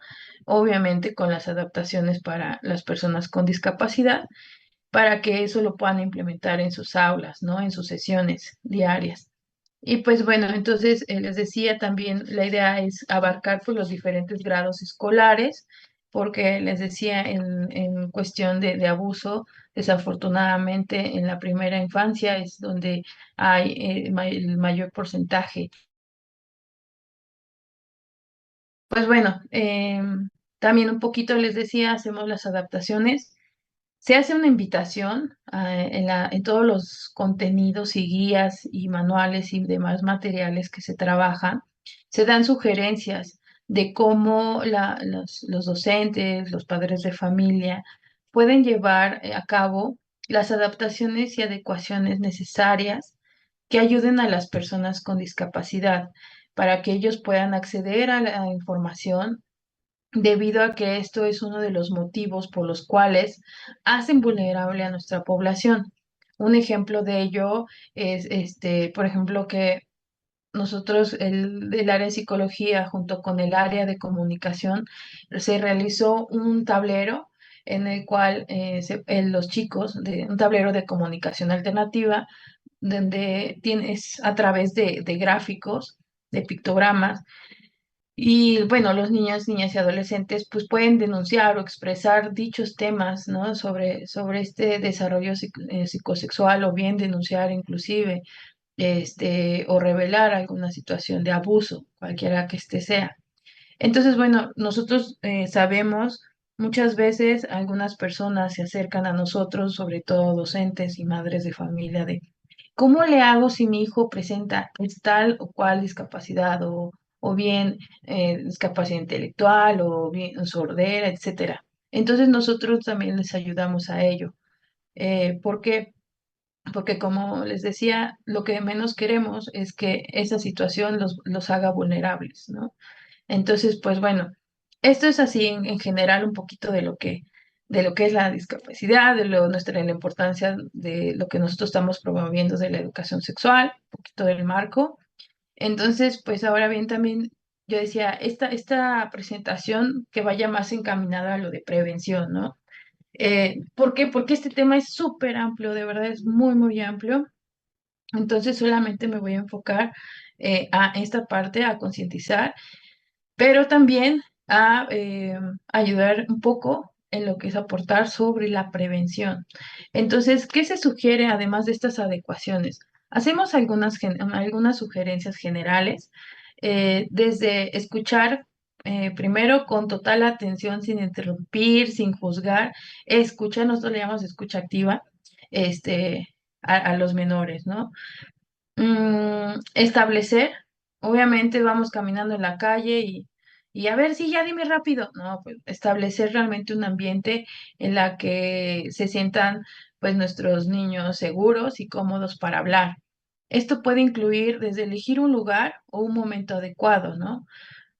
obviamente con las adaptaciones para las personas con discapacidad, para que eso lo puedan implementar en sus aulas, ¿no? En sus sesiones diarias. Y pues bueno, entonces les decía también, la idea es abarcar pues los diferentes grados escolares, porque les decía en cuestión de abuso, desafortunadamente en la primera infancia es donde hay el mayor porcentaje. Pues bueno, también un poquito les decía, hacemos las adaptaciones. Se hace una invitación en todos los contenidos y guías y manuales y demás materiales que se trabajan. Se dan sugerencias de cómo los docentes, los padres de familia pueden llevar a cabo las adaptaciones y adecuaciones necesarias que ayuden a las personas con discapacidad para que ellos puedan acceder a la información debido a que esto es uno de los motivos por los cuales hacen vulnerable a nuestra población. Un ejemplo de ello es, por ejemplo, que nosotros, el área de psicología junto con el área de comunicación, se realizó un tablero en el cual los chicos, un tablero de comunicación alternativa, donde tienes a través de gráficos, de pictogramas, y bueno, los niños, niñas y adolescentes pues pueden denunciar o expresar dichos temas, ¿no? Sobre este desarrollo psicosexual o bien denunciar inclusive o revelar alguna situación de abuso, cualquiera que este sea. Entonces, bueno, nosotros sabemos, muchas veces algunas personas se acercan a nosotros, sobre todo docentes y madres de familia, de ¿cómo le hago si mi hijo presenta pues, tal o cual discapacidad o bien discapacidad intelectual o bien sordera, etcétera? Entonces nosotros también les ayudamos a ello. ¿Por qué? Porque como les decía, lo que menos queremos es que esa situación los haga vulnerables, ¿no? Entonces, pues bueno, esto es así en general un poquito de lo que es la discapacidad, de la importancia de lo que nosotros estamos promoviendo de la educación sexual, un poquito del marco. Entonces, pues ahora bien, también yo decía, esta presentación que vaya más encaminada a lo de prevención, ¿no? ¿Por qué? Porque este tema es súper amplio, de verdad es muy, muy amplio. Entonces, solamente me voy a enfocar a esta parte, a concientizar, pero también a ayudar un poco en lo que es aportar sobre la prevención. Entonces, ¿qué se sugiere además de estas adecuaciones? Hacemos algunas sugerencias generales, desde escuchar primero con total atención, sin interrumpir, sin juzgar, escucha, nosotros le llamamos escucha activa, este, a los menores, ¿no? Establecer, obviamente vamos caminando en la calle y a ver si ya dime rápido. No, pues establecer realmente un ambiente en la que se sientan pues nuestros niños seguros y cómodos para hablar. Esto puede incluir desde elegir un lugar o un momento adecuado, ¿no?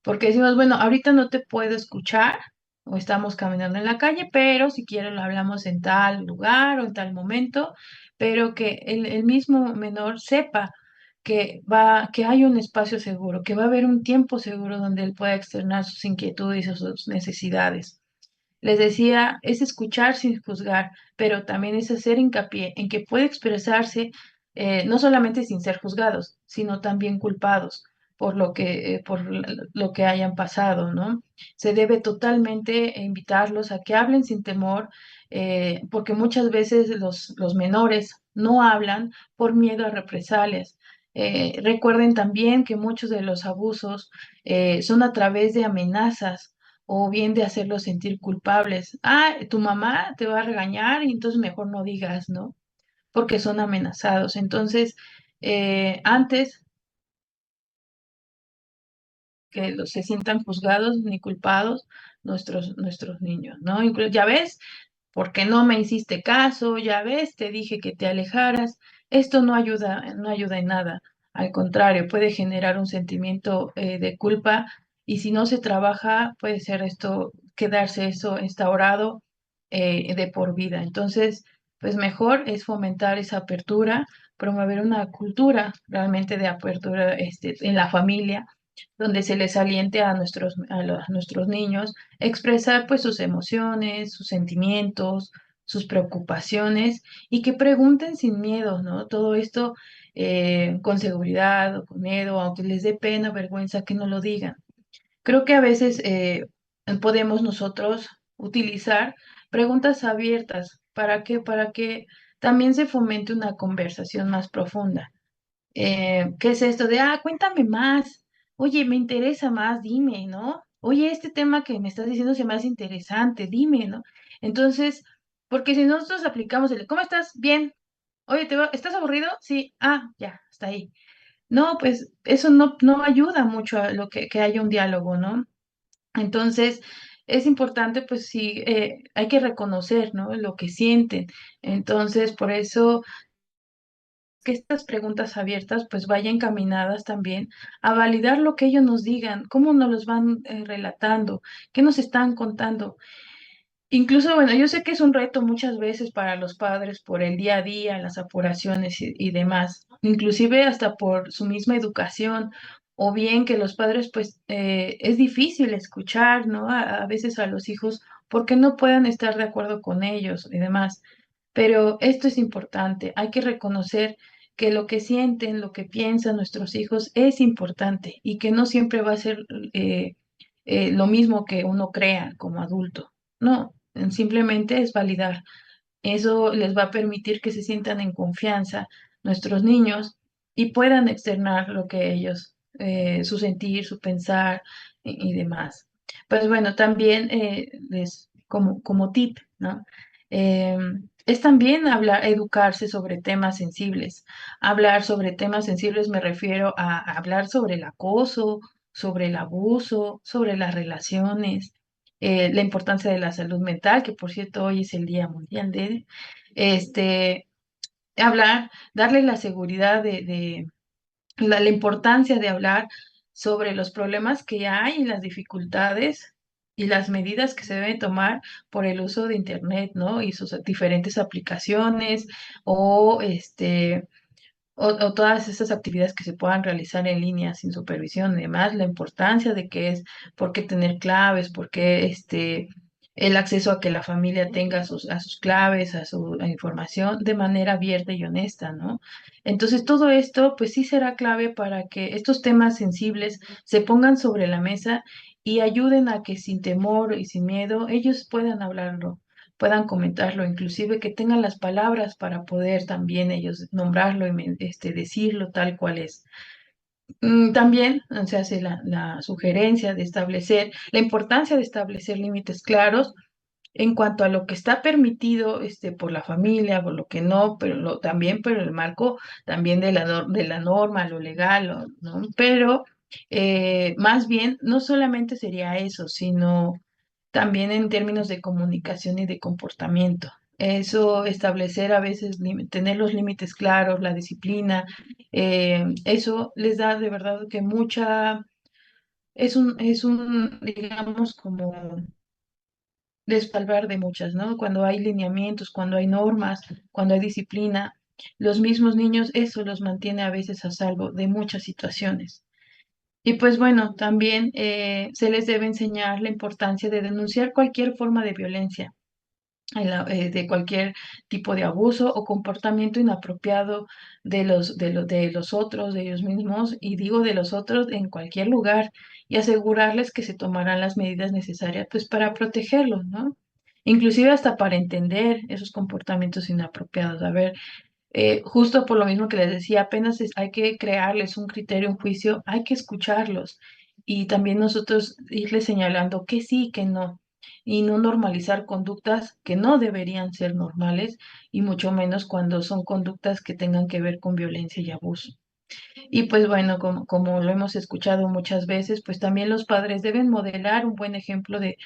Porque decimos, bueno, ahorita no te puedo escuchar o estamos caminando en la calle, pero si quieres lo hablamos en tal lugar o en tal momento, pero que el mismo menor sepa que hay un espacio seguro, que va a haber un tiempo seguro donde él pueda externar sus inquietudes o sus necesidades. Les decía, es escuchar sin juzgar, pero también es hacer hincapié en que puede expresarse no solamente sin ser juzgados, sino también culpados por lo que hayan pasado, ¿no? Se debe totalmente invitarlos a que hablen sin temor, porque muchas veces los menores no hablan por miedo a represalias. Recuerden también que muchos de los abusos son a través de amenazas o bien de hacerlos sentir culpables. Ah, tu mamá te va a regañar y entonces mejor no digas, ¿no? Porque son amenazados. Entonces, antes que se sientan juzgados ni culpados nuestros niños, ¿no? Ya ves, porque no me hiciste caso, ya ves, te dije que te alejaras. Esto no ayuda, no ayuda en nada. Al contrario, puede generar un sentimiento de culpa y si no se trabaja, puede ser esto, quedarse eso instaurado de por vida. Entonces, pues mejor es fomentar esa apertura, promover una cultura realmente de apertura en la familia donde se les aliente a nuestros niños a expresar pues sus emociones, sus sentimientos, sus preocupaciones y que pregunten sin miedo, ¿no? Todo esto con seguridad o con miedo, aunque les dé pena o vergüenza que no lo digan. Creo que a veces podemos nosotros utilizar preguntas abiertas. ¿Para qué? Para que también se fomente una conversación más profunda. ¿Qué es esto de, cuéntame más? Oye, me interesa más, dime, ¿no? Oye, este tema que me estás diciendo se me hace interesante, dime, ¿no? Entonces, porque si nosotros aplicamos ¿cómo estás? Bien. Oye, ¿estás aburrido? Sí. Ya, está ahí. No, pues eso no ayuda mucho a lo que haya un diálogo, ¿no? Entonces, es importante, pues sí, hay que reconocer, ¿no? Lo que sienten. Entonces, por eso que estas preguntas abiertas pues vayan encaminadas también a validar lo que ellos nos digan, cómo nos los van relatando, qué nos están contando. Incluso, bueno, yo sé que es un reto muchas veces para los padres por el día a día, las apuraciones y demás, inclusive hasta por su misma educación, o bien que los padres, pues, es difícil escuchar, ¿no? A veces a los hijos porque no puedan estar de acuerdo con ellos y demás. Pero esto es importante, hay que reconocer que lo que sienten, lo que piensan nuestros hijos es importante y que no siempre va a ser eh, lo mismo que uno crea como adulto. No, simplemente es validar. Eso les va a permitir que se sientan en confianza nuestros niños y puedan externar lo que ellos, su sentir, su pensar y demás. Pues bueno, también como tip, ¿no? Eh, es también hablar, educarse sobre temas sensibles. Hablar sobre temas sensibles me refiero a hablar sobre el acoso, sobre el abuso, sobre las relaciones, la importancia de la salud mental, que por cierto hoy es el Día Mundial de este, hablar, darle la seguridad de la importancia de hablar sobre los problemas que hay y las dificultades y las medidas que se deben tomar por el uso de Internet, ¿no? Y sus diferentes aplicaciones o o todas esas actividades que se puedan realizar en línea sin supervisión y demás, la importancia de que es, por qué tener claves, por qué el acceso a que la familia tenga a sus claves, a información de manera abierta y honesta, ¿no? Entonces, todo esto, pues sí será clave para que estos temas sensibles se pongan sobre la mesa y ayuden a que sin temor y sin miedo ellos puedan hablarlo, puedan comentarlo, inclusive que tengan las palabras para poder también ellos nombrarlo y decirlo tal cual es. También se hace la sugerencia de establecer, la importancia de establecer límites claros en cuanto a lo que está permitido por la familia, por lo que no, pero también por el marco también de de la norma, lo legal, ¿no? Pero más bien, no solamente sería eso, sino también en términos de comunicación y de comportamiento. Eso, establecer a veces, tener los límites claros, la disciplina, eso les da de verdad que es un, digamos, como salvar de muchas, ¿no? Cuando hay lineamientos, cuando hay normas, cuando hay disciplina, los mismos niños, eso los mantiene a veces a salvo de muchas situaciones. Y pues bueno, también se les debe enseñar la importancia de denunciar cualquier forma de violencia, de cualquier tipo de abuso o comportamiento inapropiado de los otros, de ellos mismos, y digo de los otros en cualquier lugar, y asegurarles que se tomarán las medidas necesarias pues para protegerlos, ¿no? Inclusive hasta para entender esos comportamientos inapropiados. A ver, justo por lo mismo que les decía, apenas hay que crearles un criterio, un juicio, hay que escucharlos y también nosotros irles señalando que sí, que no, y no normalizar conductas que no deberían ser normales y mucho menos cuando son conductas que tengan que ver con violencia y abuso. Y pues bueno, como lo hemos escuchado muchas veces, pues también los padres deben modelar un buen ejemplo de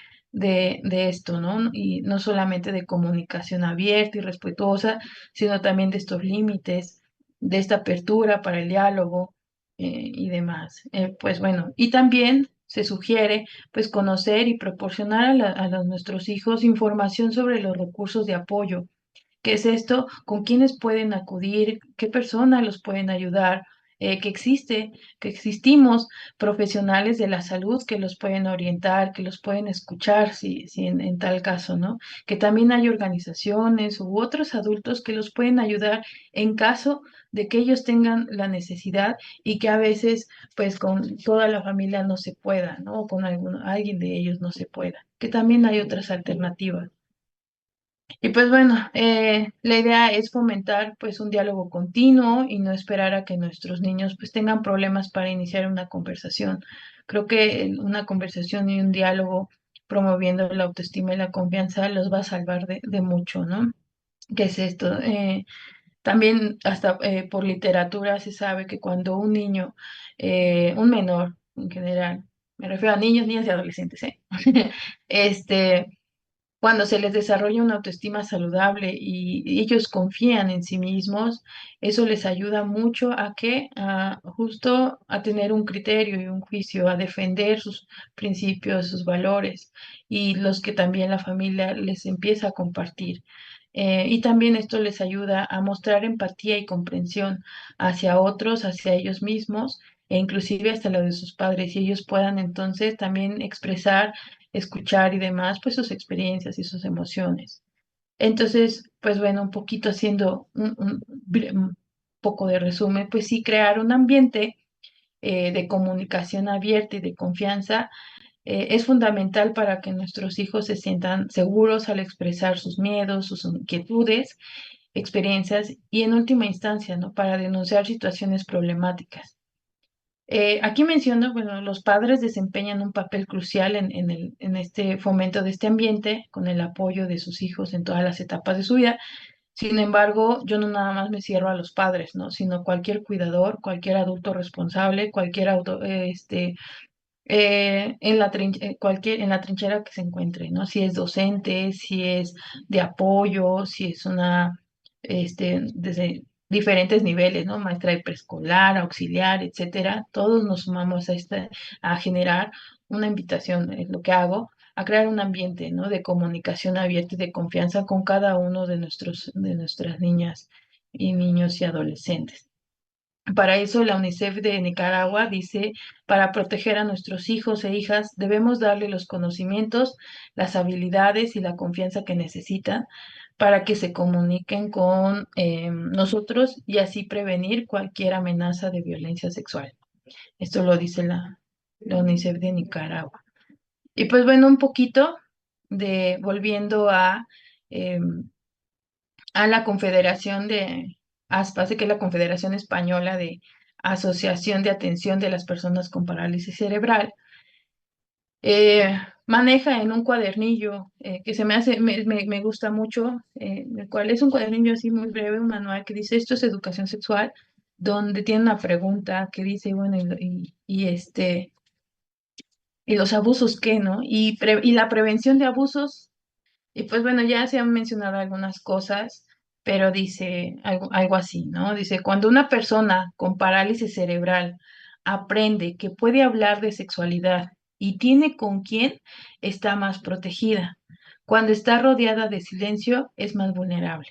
esto, ¿no? Y no solamente de comunicación abierta y respetuosa, sino también de estos límites, de esta apertura para el diálogo y demás. Pues bueno, y también se sugiere pues conocer y proporcionar nuestros hijos información sobre los recursos de apoyo. ¿Qué es esto? ¿Con quiénes pueden acudir? ¿Qué personas los pueden ayudar? Que existimos profesionales de la salud que los pueden orientar, que los pueden escuchar, si en tal caso, ¿no? Que también hay organizaciones u otros adultos que los pueden ayudar en caso de que ellos tengan la necesidad y que a veces, pues, con toda la familia no se pueda, ¿no? O con alguien de ellos no se pueda. Que también hay otras alternativas. Y pues bueno, la idea es fomentar pues un diálogo continuo y no esperar a que nuestros niños pues tengan problemas para iniciar una conversación. Creo que una conversación y un diálogo promoviendo la autoestima y la confianza los va a salvar de mucho, ¿no? ¿Qué es esto? También hasta por literatura se sabe que cuando un niño, un menor en general, me refiero a niños, niñas y adolescentes, ¿eh? Este, cuando se les desarrolla una autoestima saludable y ellos confían en sí mismos, eso les ayuda mucho a justo a tener un criterio y un juicio, a defender sus principios, sus valores y los que también la familia les empieza a compartir. Y también esto les ayuda a mostrar empatía y comprensión hacia otros, hacia ellos mismos e inclusive hasta lo de sus padres, y ellos puedan entonces también expresar, escuchar y demás, pues sus experiencias y sus emociones. Entonces, pues bueno, un poquito haciendo un poco de resumen, pues sí crear un ambiente de comunicación abierta y de confianza es fundamental para que nuestros hijos se sientan seguros al expresar sus miedos, sus inquietudes, experiencias y en última instancia, ¿no? Para denunciar situaciones problemáticas. Aquí menciono, bueno, los padres desempeñan un papel crucial en este fomento de este ambiente con el apoyo de sus hijos en todas las etapas de su vida. Sin embargo, yo no nada más me cierro a los padres, ¿no? Sino cualquier cuidador, cualquier adulto responsable, cualquier en la trinchera que se encuentre, ¿no? Si es docente, si es de apoyo, si es desde diferentes niveles, ¿no? Maestra de preescolar, auxiliar, etcétera. Todos nos sumamos a generar una invitación, es lo que hago, a crear un ambiente, ¿no? De comunicación abierta y de confianza con cada uno de nuestras niñas y niños y adolescentes. Para eso, la UNICEF de Nicaragua dice, para proteger a nuestros hijos e hijas, debemos darle los conocimientos, las habilidades y la confianza que necesitan para que se comuniquen con nosotros y así prevenir cualquier amenaza de violencia sexual. Esto lo dice la UNICEF de Nicaragua. Y pues bueno, un poquito volviendo a la Confederación de ASPAS, que es la Confederación Española de Asociación de Atención de las Personas con Parálisis Cerebral, maneja en un cuadernillo que se me hace, me gusta mucho, el cual es un cuadernillo así muy breve, un manual que dice esto es educación sexual, donde tiene una pregunta que dice, bueno, y los abusos, ¿qué, no? Y la prevención de abusos. Y pues bueno, ya se han mencionado algunas cosas, pero dice algo así, ¿no? Dice, cuando una persona con parálisis cerebral aprende que puede hablar de sexualidad y tiene con quién, está más protegida. Cuando está rodeada de silencio, es más vulnerable.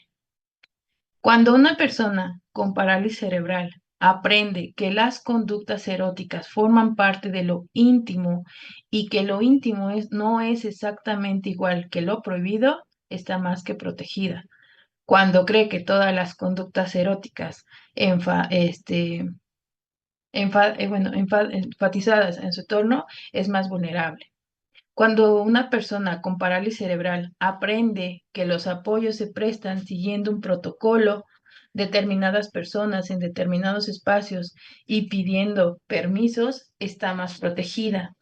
Cuando una persona con parálisis cerebral aprende que las conductas eróticas forman parte de lo íntimo y que lo íntimo no es exactamente igual que lo prohibido, está más que protegida. Cuando cree que todas las conductas eróticas enfa- este, enfatizadas en su entorno es más vulnerable. Cuando una persona con parálisis cerebral aprende que los apoyos se prestan siguiendo un protocolo, determinadas personas en determinados espacios y pidiendo permisos, está más protegida.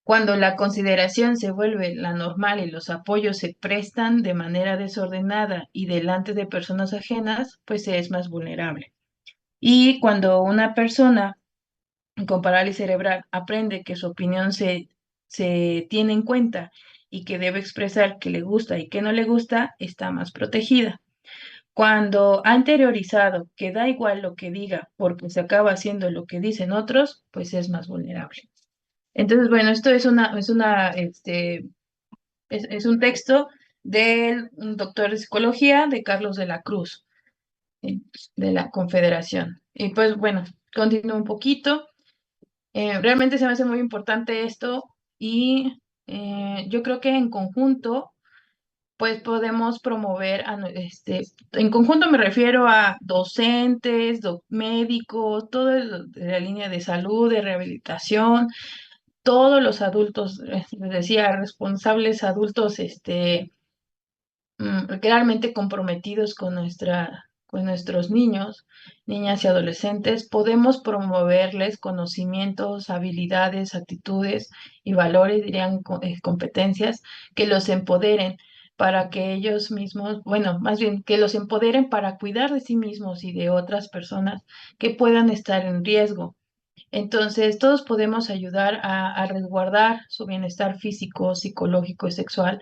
Cuando la consideración se vuelve la normal y los apoyos se prestan de manera desordenada y delante de personas ajenas, pues se es más vulnerable. Y cuando una persona con parálisis cerebral aprende que su opinión se tiene en cuenta y que debe expresar que le gusta y que no le gusta, está más protegida. Cuando ha interiorizado que da igual lo que diga porque se acaba haciendo lo que dicen otros, pues es más vulnerable. Entonces, bueno, esto es un texto del un doctor de psicología de Carlos de la Cruz, eh, de la Confederación. Y pues bueno, continúo un poquito. Realmente se me hace muy importante esto y yo creo que en conjunto, pues podemos promover, en conjunto me refiero a docentes, médicos, de la línea de salud, de rehabilitación, todos los adultos, les decía, responsables adultos, realmente comprometidos con nuestros niños, niñas y adolescentes, podemos promoverles conocimientos, habilidades, actitudes y valores, dirían competencias, que los empoderen para que ellos mismos, bueno, más bien que los empoderen para cuidar de sí mismos y de otras personas que puedan estar en riesgo. Entonces, todos podemos ayudar a resguardar su bienestar físico, psicológico y sexual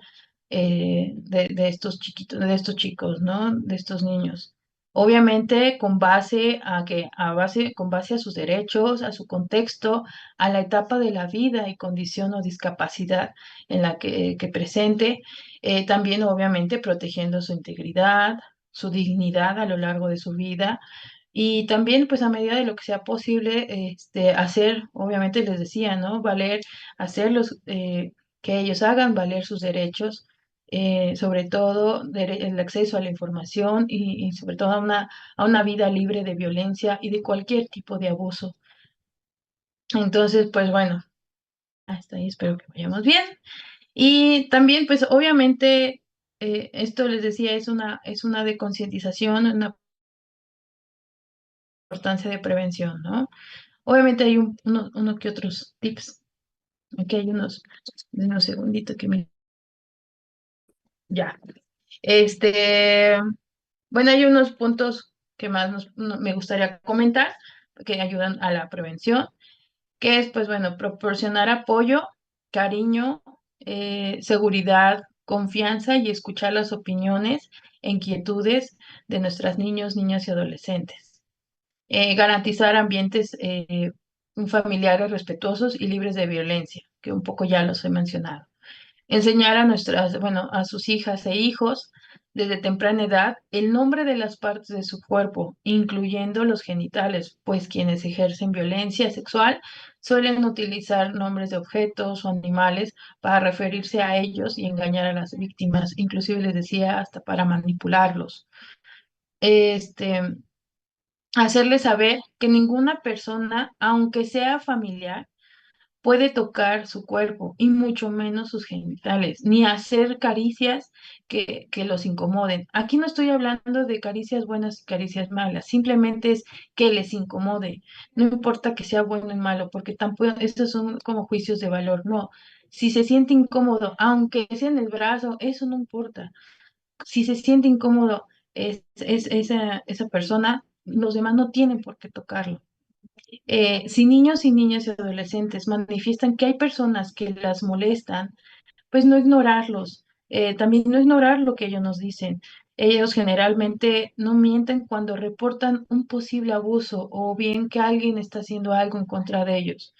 de estos chiquitos, de estos chicos, ¿no? De estos niños. Obviamente, con base a sus derechos, a su contexto, a la etapa de la vida y condición o discapacidad en la que presente, también obviamente protegiendo su integridad, su dignidad a lo largo de su vida y también, pues a medida de lo que sea posible, hacer, obviamente les decía, ¿no? Hacerlos, que ellos hagan valer sus derechos, sobre todo el acceso a la información y sobre todo a una vida libre de violencia y de cualquier tipo de abuso. Entonces, pues bueno, hasta ahí espero que vayamos bien. Y también, pues obviamente, esto les decía, es una de concientización, una importancia de prevención, ¿no? Obviamente hay uno que otros tips. Aquí hay unos segunditos que me... Ya. Este, bueno, hay unos puntos que más me gustaría comentar que ayudan a la prevención, que es, pues bueno, proporcionar apoyo, cariño, seguridad, confianza y escuchar las opiniones e inquietudes de nuestras niños, niñas y adolescentes. Garantizar ambientes familiares respetuosos y libres de violencia, que un poco ya los he mencionado. Enseñar a bueno, a sus hijas e hijos desde temprana edad el nombre de las partes de su cuerpo, incluyendo los genitales, pues quienes ejercen violencia sexual suelen utilizar nombres de objetos o animales para referirse a ellos y engañar a las víctimas, inclusive les decía hasta para manipularlos. Este, hacerles saber que ninguna persona, aunque sea familiar, puede tocar su cuerpo y mucho menos sus genitales, ni hacer caricias que los incomoden. Aquí no estoy hablando de caricias buenas y caricias malas, simplemente es que les incomode. No importa que sea bueno o malo, porque tampoco estos son como juicios de valor, no. Si se siente incómodo, aunque sea en el brazo, eso no importa. Si se siente incómodo esa persona, los demás no tienen por qué tocarlo. Si niños y niñas y adolescentes manifiestan que hay personas que las molestan, pues no ignorarlos, también no ignorar lo que ellos nos dicen. Ellos generalmente no mienten cuando reportan un posible abuso o bien que alguien está haciendo algo en contra de ellos.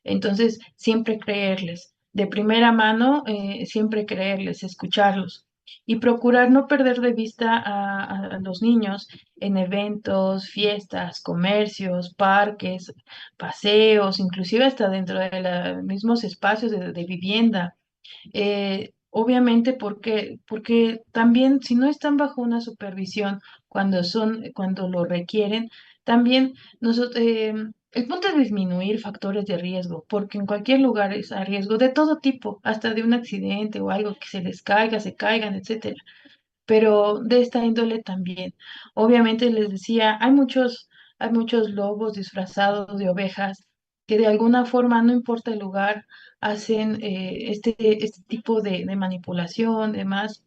Entonces, siempre creerles, de primera mano, siempre creerles, escucharlos y procurar no perder de vista a los niños en eventos, fiestas, comercios, parques, paseos, inclusive hasta dentro de los mismos espacios de vivienda. Obviamente porque también si no están bajo una supervisión cuando lo requieren, también nosotros, el punto es disminuir factores de riesgo, porque en cualquier lugar es a riesgo de todo tipo, hasta de un accidente o algo que se les caiga, se caigan, etcétera, pero de esta índole también. Obviamente les decía, hay muchos lobos disfrazados de ovejas que de alguna forma, no importa el lugar, hacen este tipo de manipulación, demás,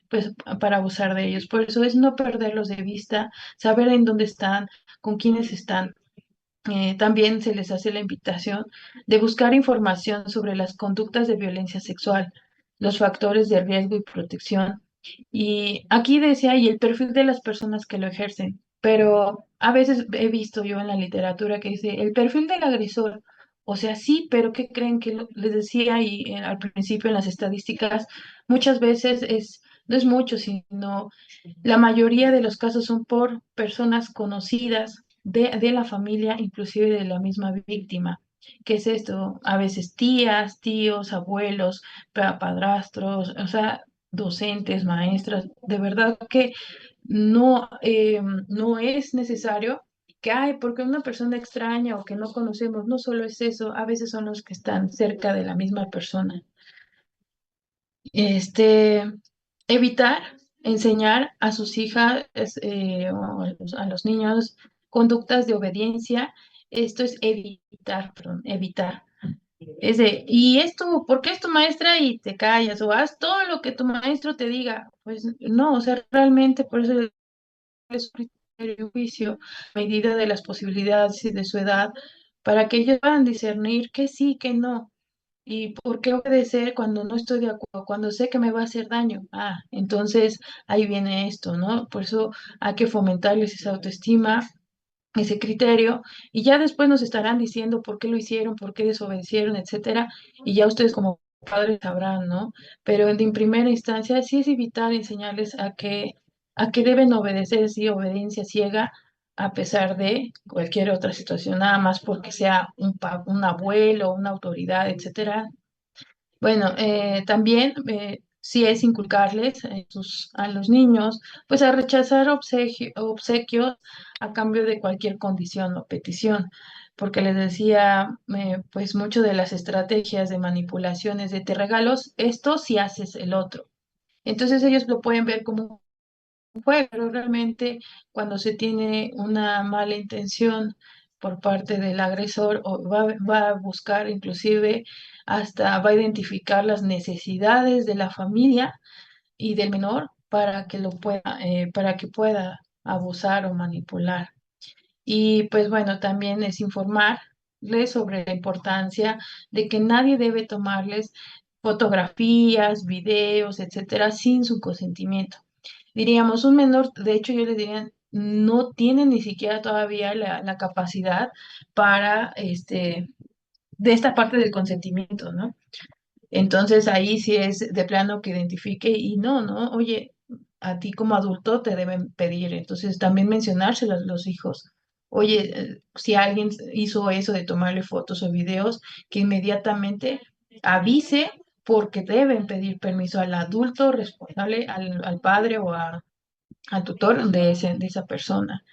pues, para abusar de ellos. Por eso es no perderlos de vista, saber en dónde están, con quiénes están. También se les hace la invitación de buscar información sobre las conductas de violencia sexual, los factores de riesgo y protección. Y aquí decía, y el perfil de las personas que lo ejercen, pero a veces he visto yo en la literatura que dice, el perfil del agresor, o sea, sí, pero ¿qué creen que les decía y al principio en las estadísticas, muchas veces no es mucho, sino la mayoría de los casos son por personas conocidas de la familia, inclusive de la misma víctima. ¿Qué es esto? A veces tías, tíos, abuelos, padrastros, o sea, docentes, maestras. De verdad que no es necesario que, ay, porque una persona extraña o que no conocemos, no solo es eso, a veces son los que están cerca de la misma persona. Este, evitar enseñar a sus hijas o a los niños conductas de obediencia. Esto es evitar, perdón, evitar. Es de, y esto, ¿por qué es tu maestra y te callas? O haz todo lo que tu maestro te diga. Pues no, o sea, realmente por eso es un criterio y juicio, a medida de las posibilidades y de su edad, para que ellos puedan discernir que sí, que no. ¿Y por qué obedecer cuando no estoy de acuerdo? Cuando sé que me va a hacer daño. Ah, entonces ahí viene esto, ¿no? Por eso hay que fomentarles esa autoestima, ese criterio, y ya después nos estarán diciendo por qué lo hicieron, por qué desobedecieron, etcétera, y ya ustedes como padres sabrán, ¿no? Pero en primera instancia sí es vital enseñarles a que deben obedecer, sí, obediencia ciega, a pesar de cualquier otra situación, nada más porque sea un abuelo, una autoridad, etcétera. Bueno, también sí es inculcarles a los niños, pues a rechazar obsequios a cambio de cualquier condición o petición, porque les decía, pues mucho de las estrategias de manipulaciones de te regalos esto si haces el otro. Entonces ellos lo pueden ver como fue, pero realmente cuando se tiene una mala intención por parte del agresor, va a buscar inclusive hasta va a identificar las necesidades de la familia y del menor para que pueda abusar o manipular. Y pues bueno, también es informarles sobre la importancia de que nadie debe tomarles fotografías, videos, etcétera, sin su consentimiento. Diríamos, un menor, de hecho yo les diría, no tiene ni siquiera todavía la capacidad para, de esta parte del consentimiento, ¿no? Entonces ahí sí es de plano que identifique y no, ¿no? Oye, a ti como adulto te deben pedir. Entonces también mencionárselo a los hijos. Oye, si alguien hizo eso de tomarle fotos o videos, que inmediatamente avise porque deben pedir permiso al adulto responsable, al padre o al tutor de esa persona.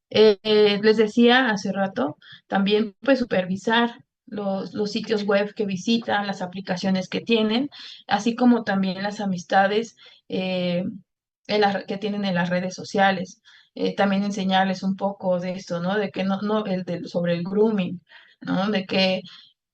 Les decía hace rato, también pues supervisar los sitios web que visitan, las aplicaciones que tienen, así como también las amistades eh, que tienen en las redes sociales. También enseñarles un poco de esto, ¿no? De que sobre el grooming, ¿no? De que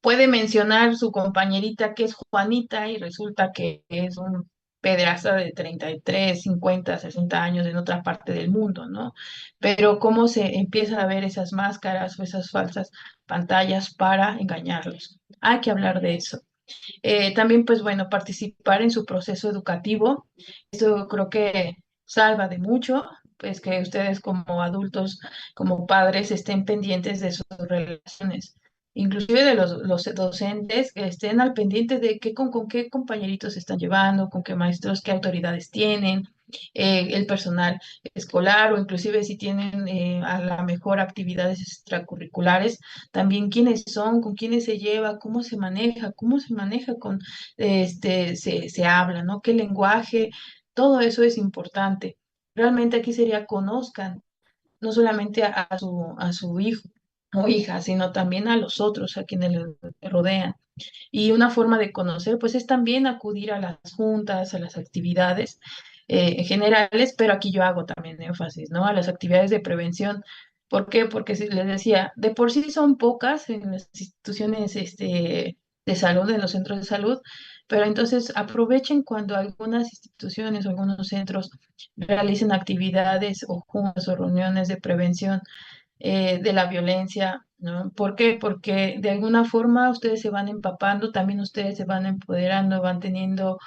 puede mencionar su compañerita que es Juanita y resulta que es un pederasta de 33, 50, 60 años en otra parte del mundo, ¿no? Pero cómo se empieza a ver esas máscaras o esas falsas pantallas para engañarlos. Hay que hablar de eso. También, pues bueno, participar en su proceso educativo. Esto creo que salva de mucho, pues que ustedes como adultos, como padres, estén pendientes de sus relaciones. Inclusive de los docentes que estén al pendiente de con qué compañeritos se están llevando, con qué maestros, qué autoridades tienen, el personal escolar o inclusive si tienen a la mejor actividades extracurriculares, también quiénes son, con quiénes se lleva, cómo se maneja se habla, ¿no? ¿Qué lenguaje? Todo eso es importante. Realmente aquí sería conozcan no solamente a su hijo o hija, sino también a los otros, a quienes le rodean. Y una forma de conocer, pues es también acudir a las juntas, a las actividades generales, pero aquí yo hago también énfasis, ¿no? A las actividades de prevención. ¿Por qué? Porque les decía, de por sí son pocas en las instituciones de salud, en los centros de salud, pero entonces aprovechen cuando algunas instituciones o algunos centros realicen actividades o juntas o reuniones de prevención de la violencia, ¿no? ¿Por qué? Porque de alguna forma ustedes se van empapando, también ustedes se van empoderando, van teniendo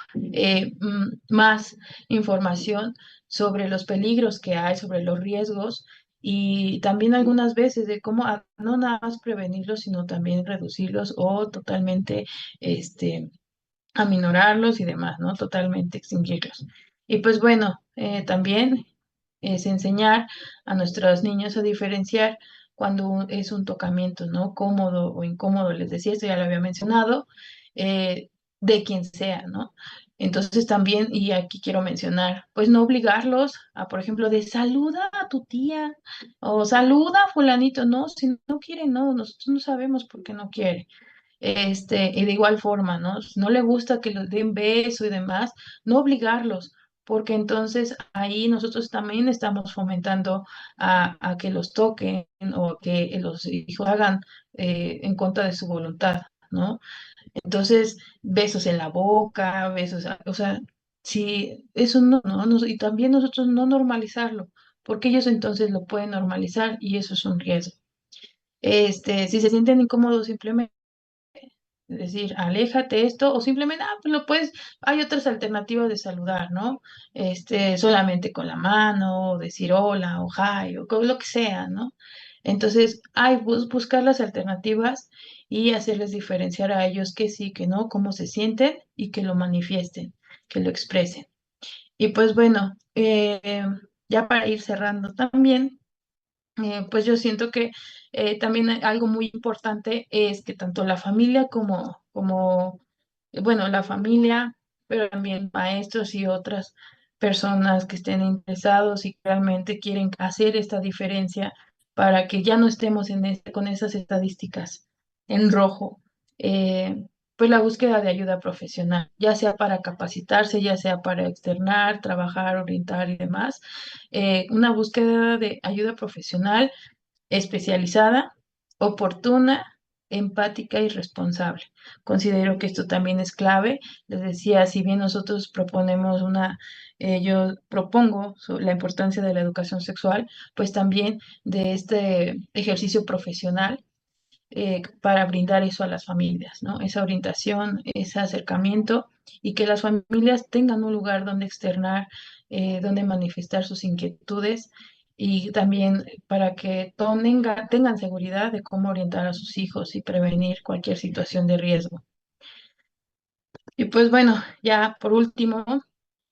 más información sobre los peligros que hay, sobre los riesgos y también algunas veces de cómo no nada más prevenirlos, sino también reducirlos o totalmente este, aminorarlos y demás, ¿no? Totalmente extinguirlos. Y pues bueno, también es enseñar a nuestros niños a diferenciar cuando es un tocamiento, ¿no? Cómodo o incómodo, les decía, esto ya lo había mencionado, de quien sea, ¿no? Entonces también, y aquí quiero mencionar, pues no obligarlos a, por ejemplo, de saluda a tu tía o saluda a fulanito, no, si no quiere, no, nosotros no sabemos por qué no quiere. Y de igual forma, ¿no? Si no le gusta que les den beso y demás, no obligarlos, porque entonces ahí nosotros también estamos fomentando a que los toquen o que los hijos hagan en contra de su voluntad, ¿no? Entonces, besos en la boca, besos, o sea, sí, eso y también nosotros no normalizarlo, porque ellos entonces lo pueden normalizar y eso es un riesgo. Si se sienten incómodos, simplemente es decir, aléjate esto, o simplemente, pues lo puedes, hay otras alternativas de saludar, ¿no? Solamente con la mano, o decir hola, o hi, o con lo que sea, ¿no? Entonces, hay buscar las alternativas y hacerles diferenciar a ellos que sí, que no, cómo se sienten y que lo manifiesten, que lo expresen. Y pues bueno, ya para ir cerrando también pues yo siento que también algo muy importante es que tanto la familia bueno, la familia, pero también maestros y otras personas que estén interesados y que realmente quieren hacer esta diferencia para que ya no estemos con esas estadísticas en rojo. Pues la búsqueda de ayuda profesional, ya sea para capacitarse, ya sea para externar, trabajar, orientar y demás. Una búsqueda de ayuda profesional especializada, oportuna, empática y responsable. Considero que esto también es clave. Les decía, si bien nosotros proponemos yo propongo la importancia de la educación sexual, pues también de este ejercicio profesional para brindar eso a las familias, ¿no? Esa orientación, ese acercamiento y que las familias tengan un lugar donde externar, donde manifestar sus inquietudes y también para que tengan seguridad de cómo orientar a sus hijos y prevenir cualquier situación de riesgo. Y pues bueno, ya por último,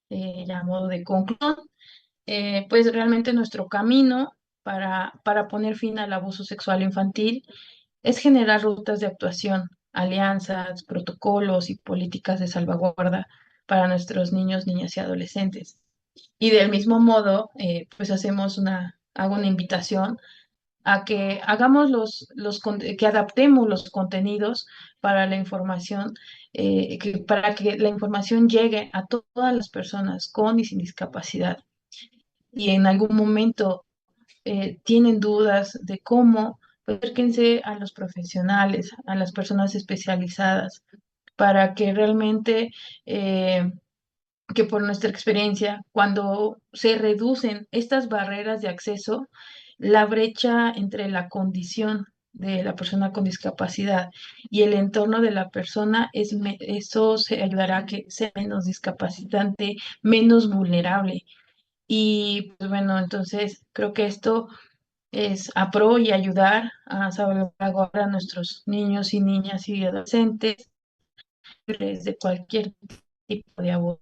ya a modo de conclusión, pues realmente nuestro camino para poner fin al abuso sexual infantil es generar rutas de actuación, alianzas, protocolos y políticas de salvaguarda para nuestros niños, niñas y adolescentes. Y del mismo modo, pues hago una invitación a que hagamos que adaptemos los contenidos para la información, para que la información llegue a todas las personas con y sin discapacidad. Y en algún momento tienen dudas de cómo, pues acérquense a los profesionales, a las personas especializadas, para que realmente, que por nuestra experiencia, cuando se reducen estas barreras de acceso, la brecha entre la condición de la persona con discapacidad y el entorno de la persona, eso se ayudará a que sea menos discapacitante, menos vulnerable. Y pues bueno, entonces creo que esto es a pro y ayudar a salvaguardar a nuestros niños y niñas y adolescentes de cualquier tipo de abuso.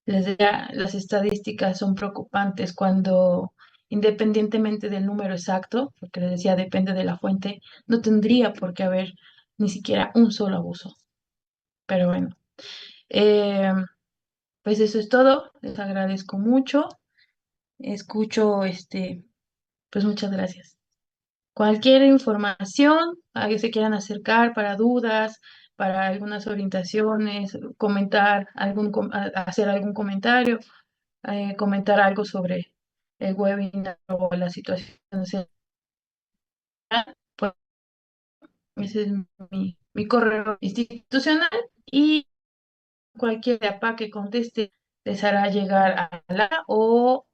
Les decía, las estadísticas son preocupantes cuando, independientemente del número exacto, porque les decía, depende de la fuente, no tendría por qué haber ni siquiera un solo abuso. Pero bueno, eh, pues eso es todo. Les agradezco mucho. Escucho, pues muchas gracias. Cualquier información a que se quieran acercar para dudas, para algunas orientaciones, hacer algún comentario, comentar algo sobre el webinar o la situación, pues ese es mi correo institucional y cualquier APA que conteste les hará llegar a la o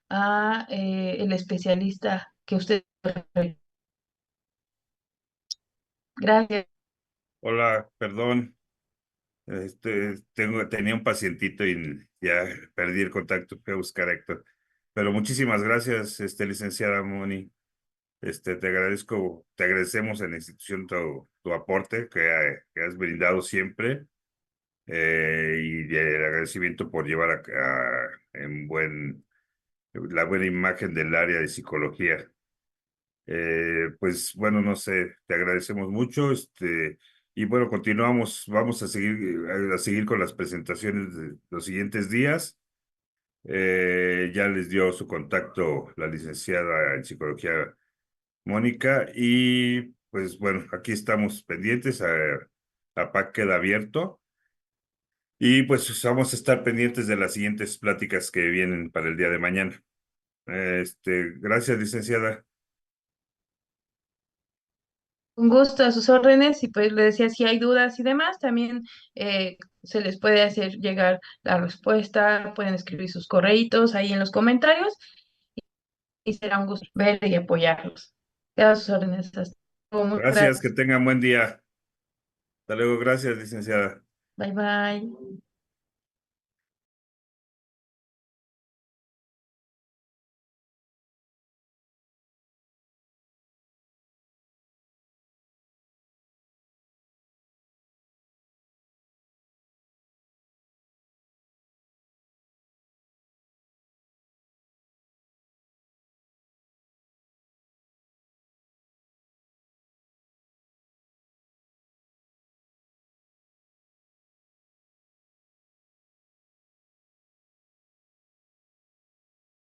a el especialista que usted. Gracias. Hola, perdón. Tenía un pacientito y ya perdí el contacto, fui a buscar a Héctor. Pero muchísimas gracias, licenciada Moni. Te agradecemos en la institución tu aporte que has brindado siempre, y el agradecimiento por llevar la buena imagen del área de psicología. Pues bueno, no sé, te agradecemos mucho, y bueno, vamos a seguir con las presentaciones de los siguientes días. Ya les dio su contacto la licenciada en psicología Mónica, y pues bueno, aquí estamos pendientes, a PAC queda abierto, y pues vamos a estar pendientes de las siguientes pláticas que vienen para el día de mañana. Gracias, licenciada. Un gusto a sus órdenes y pues le decía si hay dudas y demás, también se les puede hacer llegar la respuesta, pueden escribir sus correitos ahí en los comentarios y será un gusto ver y apoyarlos. Quedo a sus órdenes. Hasta luego, muchas Gracias, que gracias. tengan buen día. Hasta luego, gracias, licenciada. Bye bye.